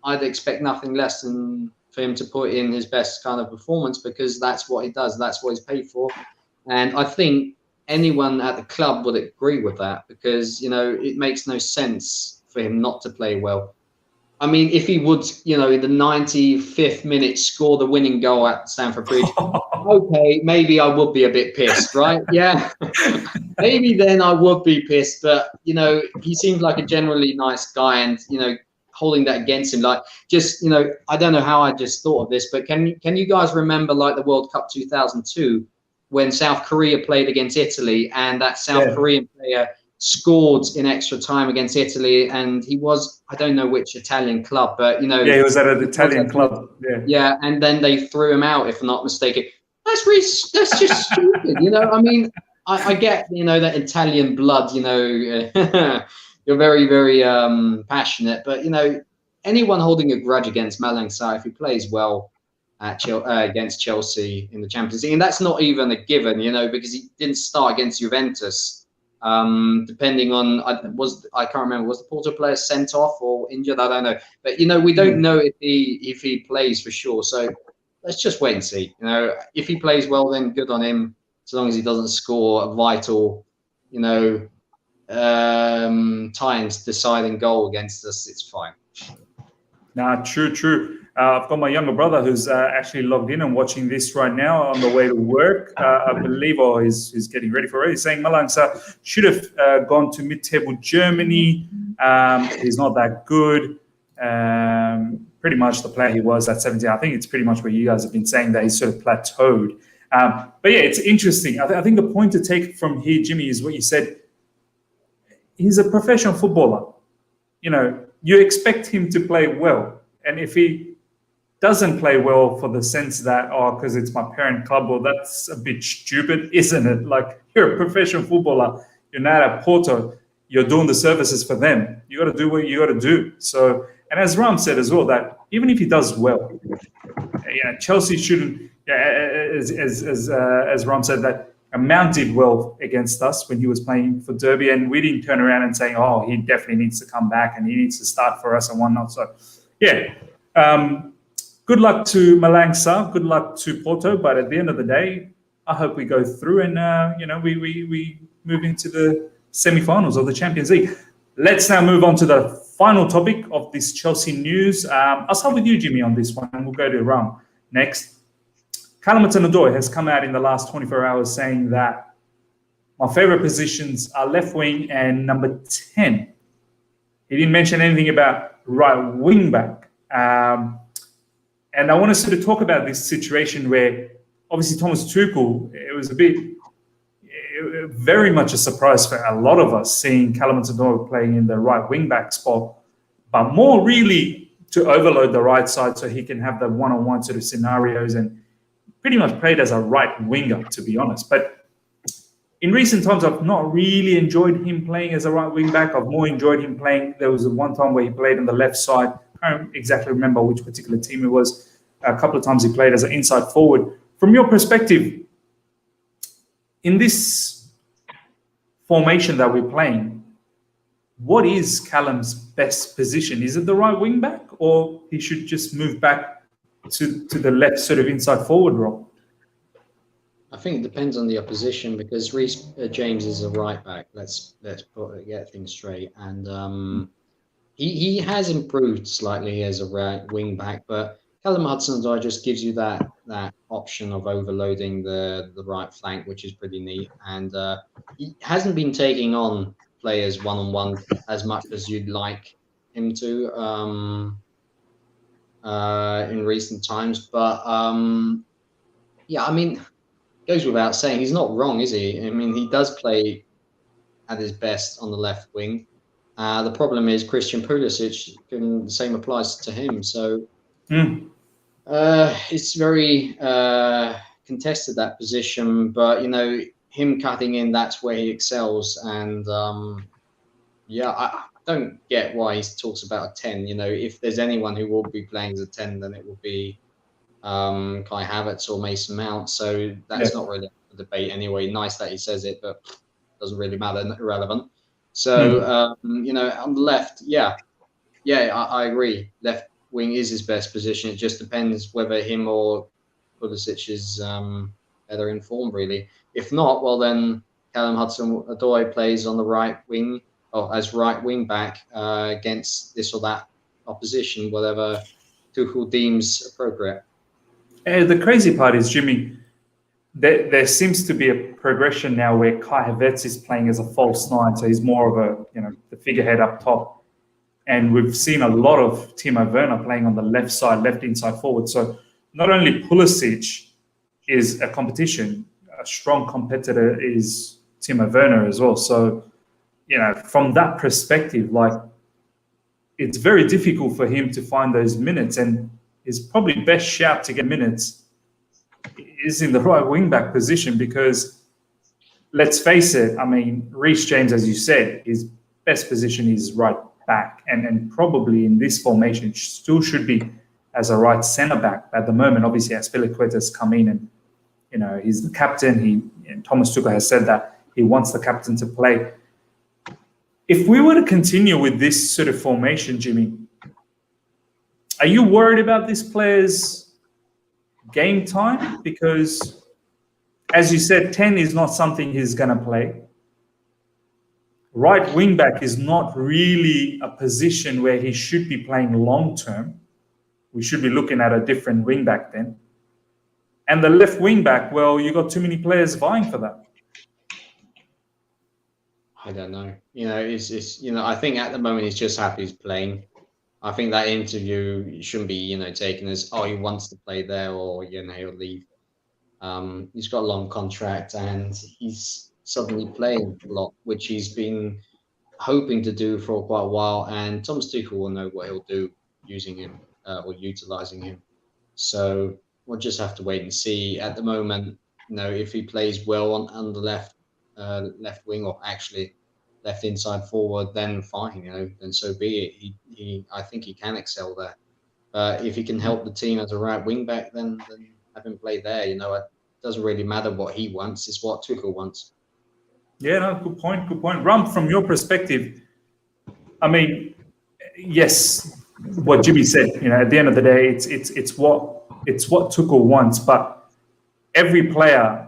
S2: I'd expect nothing less than for him to put in his best kind of performance, because that's what he does. That's what he's paid for. And I think anyone at the club would agree with that, because, it makes no sense for him not to play well. If he would, in the 95th minute score the winning goal at Stamford Bridge, okay, maybe I would be a bit pissed, right? Yeah, maybe then I would be pissed. But, he seems like a generally nice guy, and, holding that against him, I don't know how I just thought of this, but can you guys remember the World Cup 2002 when South Korea played against Italy, and that South Korean player scored in extra time against Italy, and he was, I don't know which Italian club, but he
S1: was at an Italian club.
S2: And then they threw him out, if I'm not mistaken. That's just stupid. I get that Italian blood. You're very, very passionate, but anyone holding a grudge against Malang Sarr, if he plays well against Chelsea in the Champions League, and that's not even a given, because he didn't start against Juventus. Depending on, I can't remember, was the Porto player sent off or injured? I don't know, but we don't know if he plays for sure. So let's just wait and see. If he plays well, then good on him. As long as he doesn't score a vital, times deciding goal against us, it's fine.
S1: Nah, true. I've got my younger brother who's actually logged in and watching this right now on the way to work. I believe, or he's getting ready for it. He's saying Malang Sarr should have gone to mid-table Germany. He's not that good. Pretty much the player he was at 17. I think it's pretty much what you guys have been saying, that he's sort of plateaued. But yeah, it's interesting. I think the point to take from here, Jimmy, is what you said. He's a professional footballer. You know, you expect him to play well. And if he doesn't play well for the sense that, because it's my parent club, well, that's a bit stupid, isn't it? Like, you're a professional footballer. You're not at Porto. You're doing the services for them. You got to do what you got to do. So, and as Ram said as well, that even if he does well, Chelsea shouldn't. As Ram said, that Mount did well against us when he was playing for Derby, and we didn't turn around and say, "Oh, he definitely needs to come back and he needs to start for us and whatnot." So, yeah, good luck to Malang Sarr. Good luck to Porto. But at the end of the day, I hope we go through and we move into the semi-finals of the Champions League. Let's now move on to the final topic of this Chelsea news. I'll start with you, Jimmy, on this one, and we'll go to Ram next. Callum Hudson-Odoi has come out in the last 24 hours saying that my favourite positions are left wing and number 10. He didn't mention anything about right wing back. And I want to sort of talk about this situation where obviously Thomas Tuchel, it was very much a surprise for a lot of us seeing Callum Hudson-Odoi playing in the right wing back spot, but more really to overload the right side so he can have the one-on-one sort of scenarios, and pretty much played as a right winger, to be honest. But in recent times, I've not really enjoyed him playing as a right wing back. I've more enjoyed him playing. There was one time where he played on the left side. I don't exactly remember which particular team it was. A couple of times he played as an inside forward. From your perspective, in this formation that we're playing, what is Callum's best position? Is it the right wing back, or he should just move back to the left sort of inside forward role?
S2: I think it depends on the opposition, because Reece James is a right back. Let's get things straight, and he has improved slightly as a right wing back, but Callum Hudson-Odoi just gives you that option of overloading the right flank, which is pretty neat. And he hasn't been taking on players one-on-one as much as you'd like him to in recent times. But yeah, I mean, goes without saying, he's not wrong, is he? I mean, he does play at his best on the left wing. The problem is Christian Pulisic, the same applies to him. So it's very contested, that position. But, you know, him cutting in, that's where he excels. And, yeah, I don't get why he talks about a 10. You know, if there's anyone who will be playing as a 10, then it will be Kai Havertz or Mason Mount. So that's not really a debate anyway. Nice that he says it, but doesn't really matter, irrelevant. So, you know, on the left, I agree. Left wing is his best position. It just depends whether him or Pulisic is better informed, really. If not, well, then Callum Hudson-Odoi plays on the right wing, or as right wing back against this or that opposition, whatever Tuchel deems appropriate.
S1: The crazy part is, Jimmy, there seems to be a progression now where Kai Havertz is playing as a false nine, so he's more of a, you know, the figurehead up top. And we've seen a lot of Timo Werner playing on the left side, left inside forward. So not only Pulisic is a competition, a strong competitor is Timo Werner as well. So, you know, from that perspective, like, it's very difficult for him to find those minutes, and his probably best shout to get minutes is in the right wing-back position, because let's face it, I mean, Reece James, as you said, his best position is right back, and probably in this formation still should be as a right centre-back. At the moment, obviously, Azpilicueta's come in and, you know, he's the captain. Thomas Tuchel has said that he wants the captain to play. If we were to continue with this sort of formation, Jimmy, are you worried about this player's game time? Because, as you said, 10 is not something he's going to play. Right wing back is not really a position where he should be playing long term. we should be looking at a different wing back then. And the left wing back, well, you got too many players vying for that.
S2: I don't know. It's I think at the moment he's just happy he's playing. I think that interview shouldn't be, taken as, oh, he wants to play there or, he'll leave. He's got a long contract and he's suddenly playing a lot, which he's been hoping to do for quite a while. And Thomas Tuchel will know what he'll do using him or utilizing him. So we'll just have to wait and see. At the moment, if he plays well on the left wing, or actually left inside forward, then fine, then so be it. I think he can excel there. If he can help the team as a right wing back, then have him play there. It doesn't really matter what he wants; it's what Tuchel wants.
S1: Yeah, no, good point. Good point. Ram, from your perspective, I mean, yes, what Jimmy said. At the end of the day, it's what Tuchel wants, but every player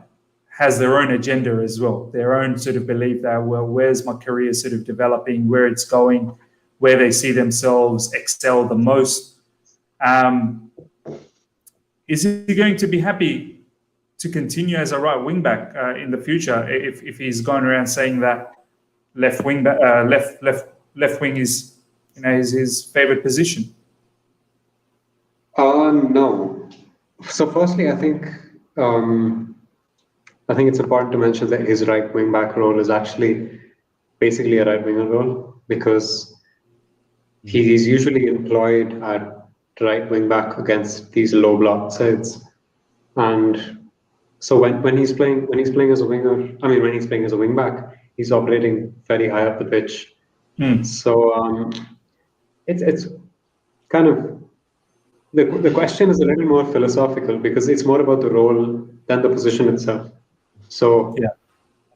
S1: has their own agenda as well, their own sort of belief that, well, where's my career sort of developing, where it's going, where they see themselves excel the most. Is he going to be happy to continue as a right wing back in the future if he's going around saying that left wing is is his favorite position?
S3: No. So firstly, I think it's important to mention that his right wing back role is actually basically a right winger role, because he's usually employed at right wing back against these low block sides. And so when he's playing as a winger, when he's playing as a wing back, he's operating very high up the pitch. So it's kind of, the question is a little more philosophical, because it's more about the role than the position itself. So
S1: yeah,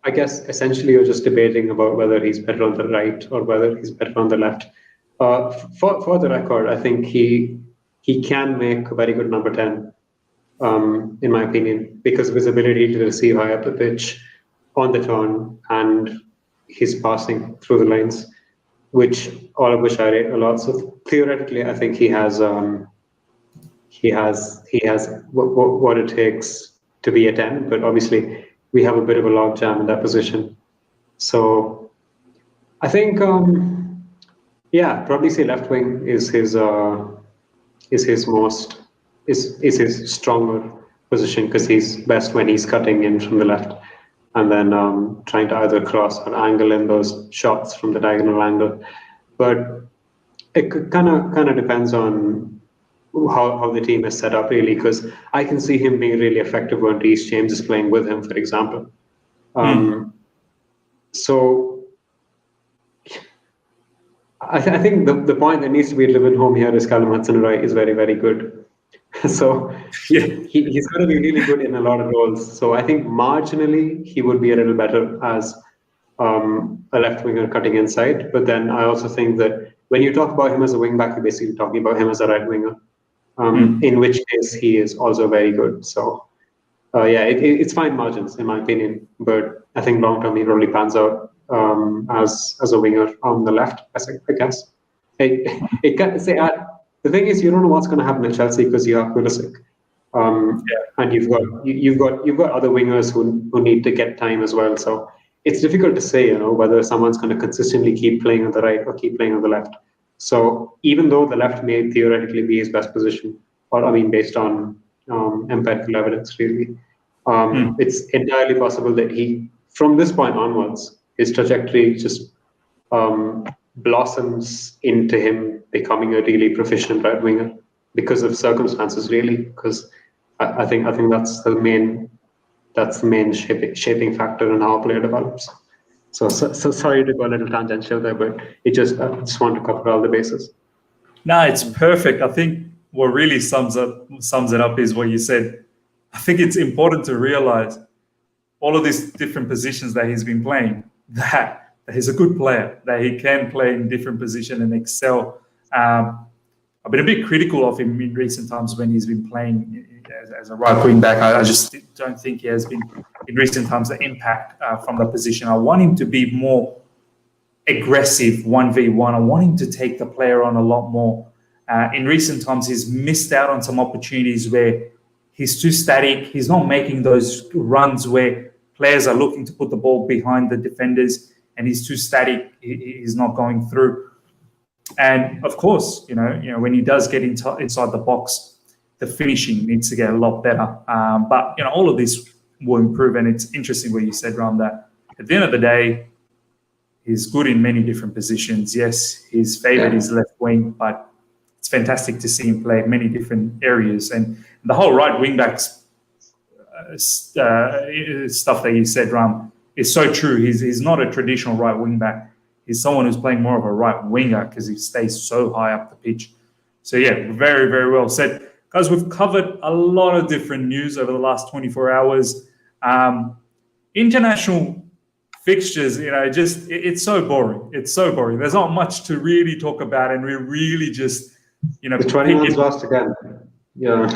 S3: I guess essentially you're just debating about whether he's better on the right or whether he's better on the left. For the record, I think he can make a very good number 10, in my opinion, because of his ability to receive high up the pitch on the turn and his passing through the lines, all of which I rate a lot. So theoretically, I think he has what it takes to be a 10, but obviously we have a bit of a logjam in that position. So I think, probably say left wing is his stronger position, because he's best when he's cutting in from the left and then trying to either cross or angle in those shots from the diagonal angle. But it kind of depends on how the team is set up, really, because I can see him being really effective when Reece James is playing with him, for example. So I think the point that needs to be driven home here is Callum Hudson-Odoi is very, very good. So he's going to be really good in a lot of roles. So I think marginally he would be a little better as a left winger cutting inside. But then I also think that when you talk about him as a wing back, you're basically talking about him as a right winger. In which case he is also very good. So it's fine margins in my opinion, but I think long term he probably pans out as a winger on the left, I guess. It can say the thing is, you don't know what's going to happen at Chelsea because you have Pulisic, and you've got other wingers who need to get time as well. So it's difficult to say, whether someone's going to consistently keep playing on the right or keep playing on the left. So even though the left may theoretically be his best position, based on empirical evidence, really, it's entirely possible that he, from this point onwards, his trajectory just blossoms into him becoming a really proficient right winger because of circumstances, really. Because I think that's the main shaping factor in how a player develops. So sorry to go a little tangential there, but I just want to cover all the bases.
S1: No, it's perfect. I think what really sums it up is what you said. I think it's important to realize all of these different positions that he's been playing, that he's a good player, that he can play in different positions and excel. I've been a bit critical of him in recent times when he's been playing as a right wing back. I just don't think he has been, in recent times, the impact from the position. I want him to be more aggressive 1v1. I want him to take the player on a lot more. In recent times, he's missed out on some opportunities where he's too static. He's not making those runs where players are looking to put the ball behind the defenders, and he's too static. He's not going through. And of course, when he does get inside the box, the finishing needs to get a lot better. But all of this will improve. And it's interesting what you said, Ram, that at the end of the day, he's good in many different positions. Yes, his favorite is left wing, but it's fantastic to see him play many different areas. And the whole right wing backs stuff that you said, Ram, is so true. He's not a traditional right wing back. He's someone who's playing more of a right winger because he stays so high up the pitch. So yeah, very, very well said. Guys, we've covered a lot of different news over the last 24 hours. International fixtures, it's so boring. It's so boring. There's not much to really talk about, and we're really just,
S3: the 21's lost again. Yeah.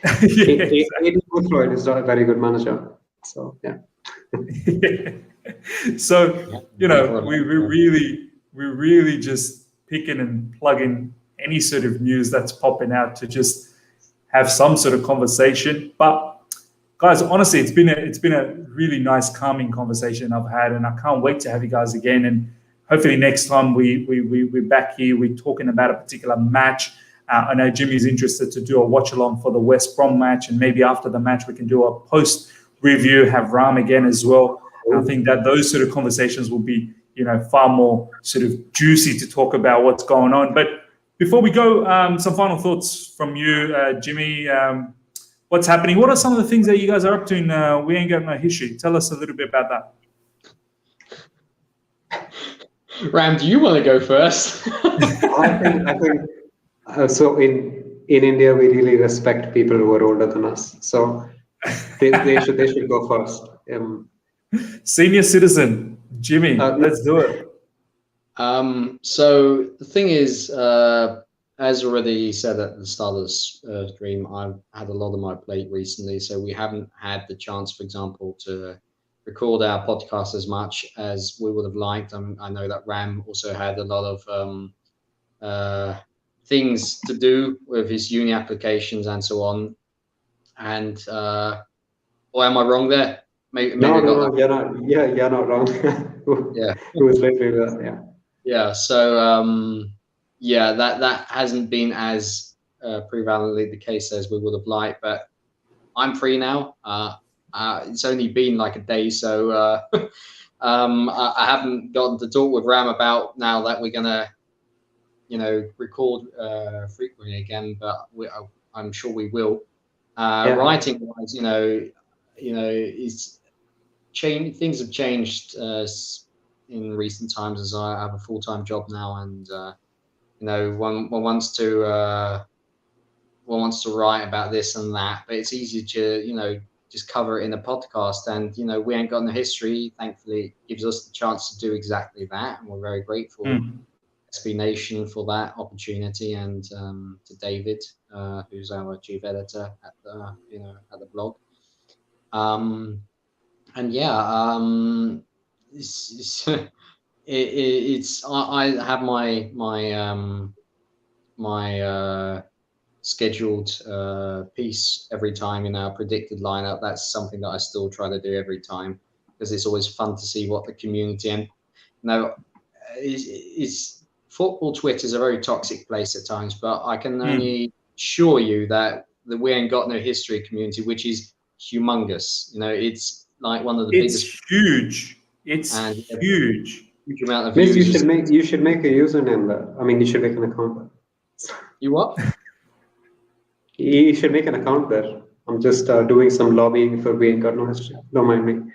S3: Aidan Boothroyd is not a very good manager. So yeah.
S1: So we really just picking and plugging any sort of news that's popping out to just have some sort of conversation. But guys, honestly, it's been a really nice, calming conversation I've had, and I can't wait to have you guys again. And hopefully next time we're back here, we're talking about a particular match. I know Jimmy's interested to do a watch along for the West Brom match, and maybe after the match we can do a post review, have Ram again as well. I think that those sort of conversations will be, far more sort of juicy to talk about what's going on. But before we go, some final thoughts from you, Jimmy. What's happening? What are some of the things that you guys are up to in We Ain't Got No History? Tell us a little bit about
S2: that. Ram, do you want to go first?
S3: I think. So in India, we really respect people who are older than us. So they should go first.
S1: Senior citizen, Jimmy, let's do it.
S2: So the thing is, as already said at the start of the stream, I've had a lot on my plate recently, so we haven't had the chance, for example, to record our podcast as much as we would have liked. I know that Ram also had a lot of things to do with his uni applications and so on. And or am I wrong there? Maybe
S3: no, you're not. Yeah, you're not wrong.
S2: Yeah,
S3: it was literally that. Yeah.
S2: Yeah. So that hasn't been as prevalently the case as we would have liked. But I'm free now. It's only been like a day, so I haven't gotten to talk with Ram about now that we're gonna, record frequently again. But I'm sure we will. Writing wise, things have changed in recent times as I have a full-time job now, and one wants to write about this and that, but it's easy to just cover it in a podcast. And We Ain't Got No History, thankfully, it gives us the chance to do exactly that, and we're very grateful SB Nation for that opportunity, and to David, who's our chief editor at the blog. I have my scheduled piece every time in our predicted lineup. That's something that I still try to do every time, because it's always fun to see what the community, and it's football Twitter is a very toxic place at times, but I can only assure you that the We Ain't Got No History community, which is humongous, it's like one of the biggest.
S1: It's huge. It's huge.
S2: Huge amount of views.
S3: You should make a username there. I mean, you should make an account there.
S2: You what?
S3: You should make an account there. I'm just doing some lobbying for We Ain't Got No History. Don't mind me.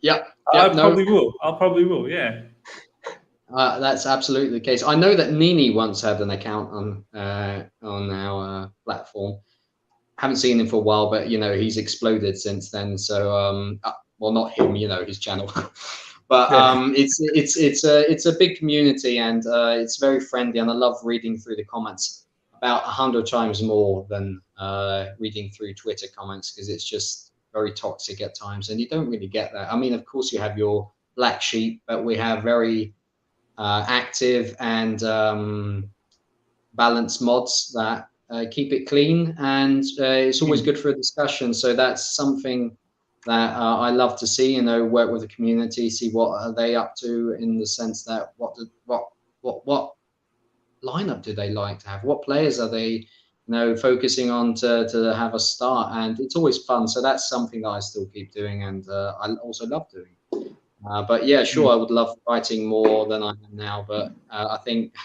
S2: Yeah.
S1: I'll probably will. Yeah.
S2: That's absolutely the case. I know that Nini once had an account on our platform. Haven't seen him for a while, but he's exploded since then. So well, not him, his channel. But it's a big community, and it's very friendly, and I love reading through the comments about 100 times more than reading through Twitter comments, because it's just very toxic at times, and you don't really get that. I mean, of course, you have your black sheep, but we have very active and balanced mods that keep it clean, and it's always good for a discussion. So that's something that I love to see. You know, work with the community, see what are they up to, in the sense that what lineup do they like to have? What players are they, focusing on to have a start? And it's always fun. So that's something that I still keep doing, and I also love doing. But yeah, sure, I would love writing more than I am now. But I think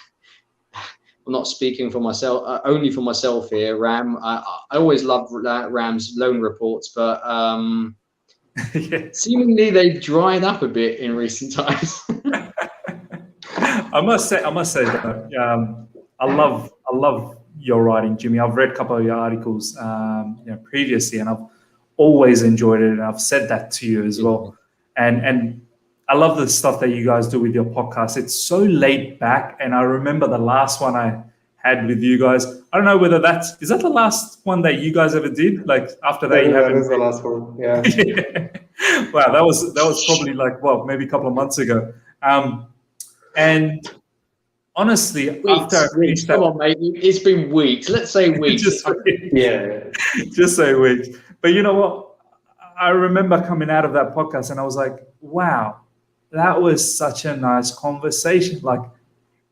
S2: I'm not speaking for myself, only for myself here, Ram. I always loved Ram's loan reports, but seemingly they've dried up a bit in recent times.
S1: I must say that I love your writing, Jimmy. I've read a couple of your articles previously, and I've always enjoyed it, and I've said that to you as well. And I love the stuff that you guys do with your podcast. It's so laid back, and I remember the last one I had with you guys. I don't know whether is that the last one that you guys ever did? Like after that,
S3: that is the last one. Yeah.
S1: Wow, that was probably maybe a couple of months ago. And honestly, after I finished that,
S2: come on, mate, it's been weeks. Let's say weeks.
S1: Just say weeks. But you know what? I remember coming out of that podcast, and I was like, wow, that was such a nice conversation. Like,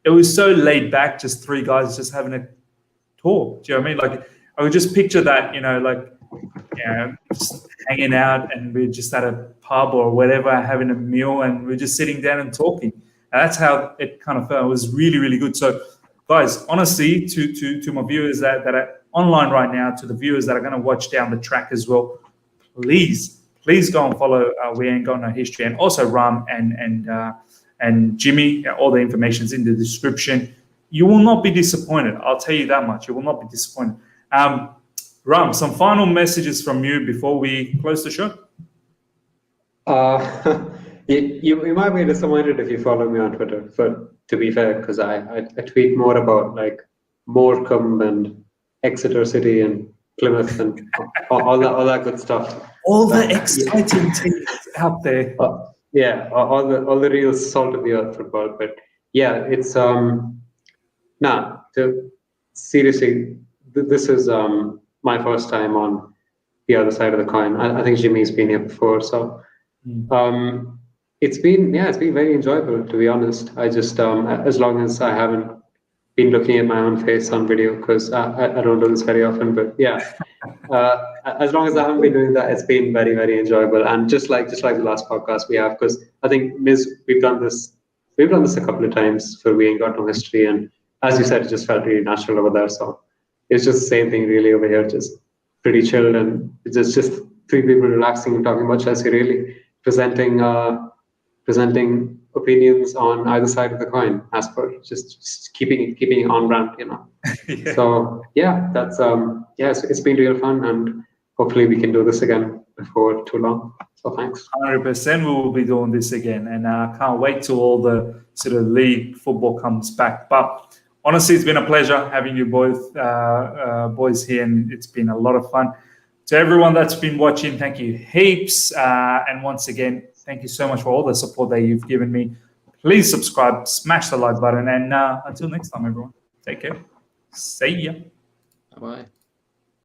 S1: it was so laid back, just three guys just having a talk. Do you know what I mean? Like, I would just picture that, just hanging out, and we're just at a pub or whatever, having a meal, and we're just sitting down and talking. And that's how it kind of felt. It was really, really good. So, guys, honestly, to my viewers that are online right now, to the viewers that are going to watch down the track as well, please go and follow We Ain't Got No History, and also Ram and Jimmy. All the information's in the description. You will not be disappointed. I'll tell you that much. You will not be disappointed. Ram, some final messages from you before we close the show.
S3: You might be disappointed if you follow me on Twitter, to be fair, because I tweet more about like Morecambe and Exeter City and Plymouth and all that good stuff.
S1: All the exciting teams out there.
S3: All the real salt of the earth football. But yeah, it's seriously, this is my first time on the other side of the coin. I think Jimmy's been here before, so it's been very enjoyable, to be honest. I just as long as I haven't been looking at my own face on video, because I don't do this very often, but yeah, as long as I haven't been doing that, it's been very, very enjoyable. And just like the last podcast we have, because I think we've done this a couple of times for We Ain't Got No History, and as you said, it just felt really natural over there. So it's just the same thing really over here, just pretty chilled, and it's just three people relaxing and talking about Chelsea, really presenting opinions on either side of the coin, as per just keeping it on brand,
S1: Yeah.
S3: So yeah, that's it's been real fun, and hopefully we can do this again before too long. So thanks.
S1: 100%, we will be doing this again, and I can't wait till all the sort of league football comes back. But honestly, it's been a pleasure having you both boys here, and it's been a lot of fun. To everyone that's been watching, thank you heaps, and once again, thank you so much for all the support that you've given me. Please subscribe, smash the like button, and until next time, everyone, take care. See ya.
S2: Bye.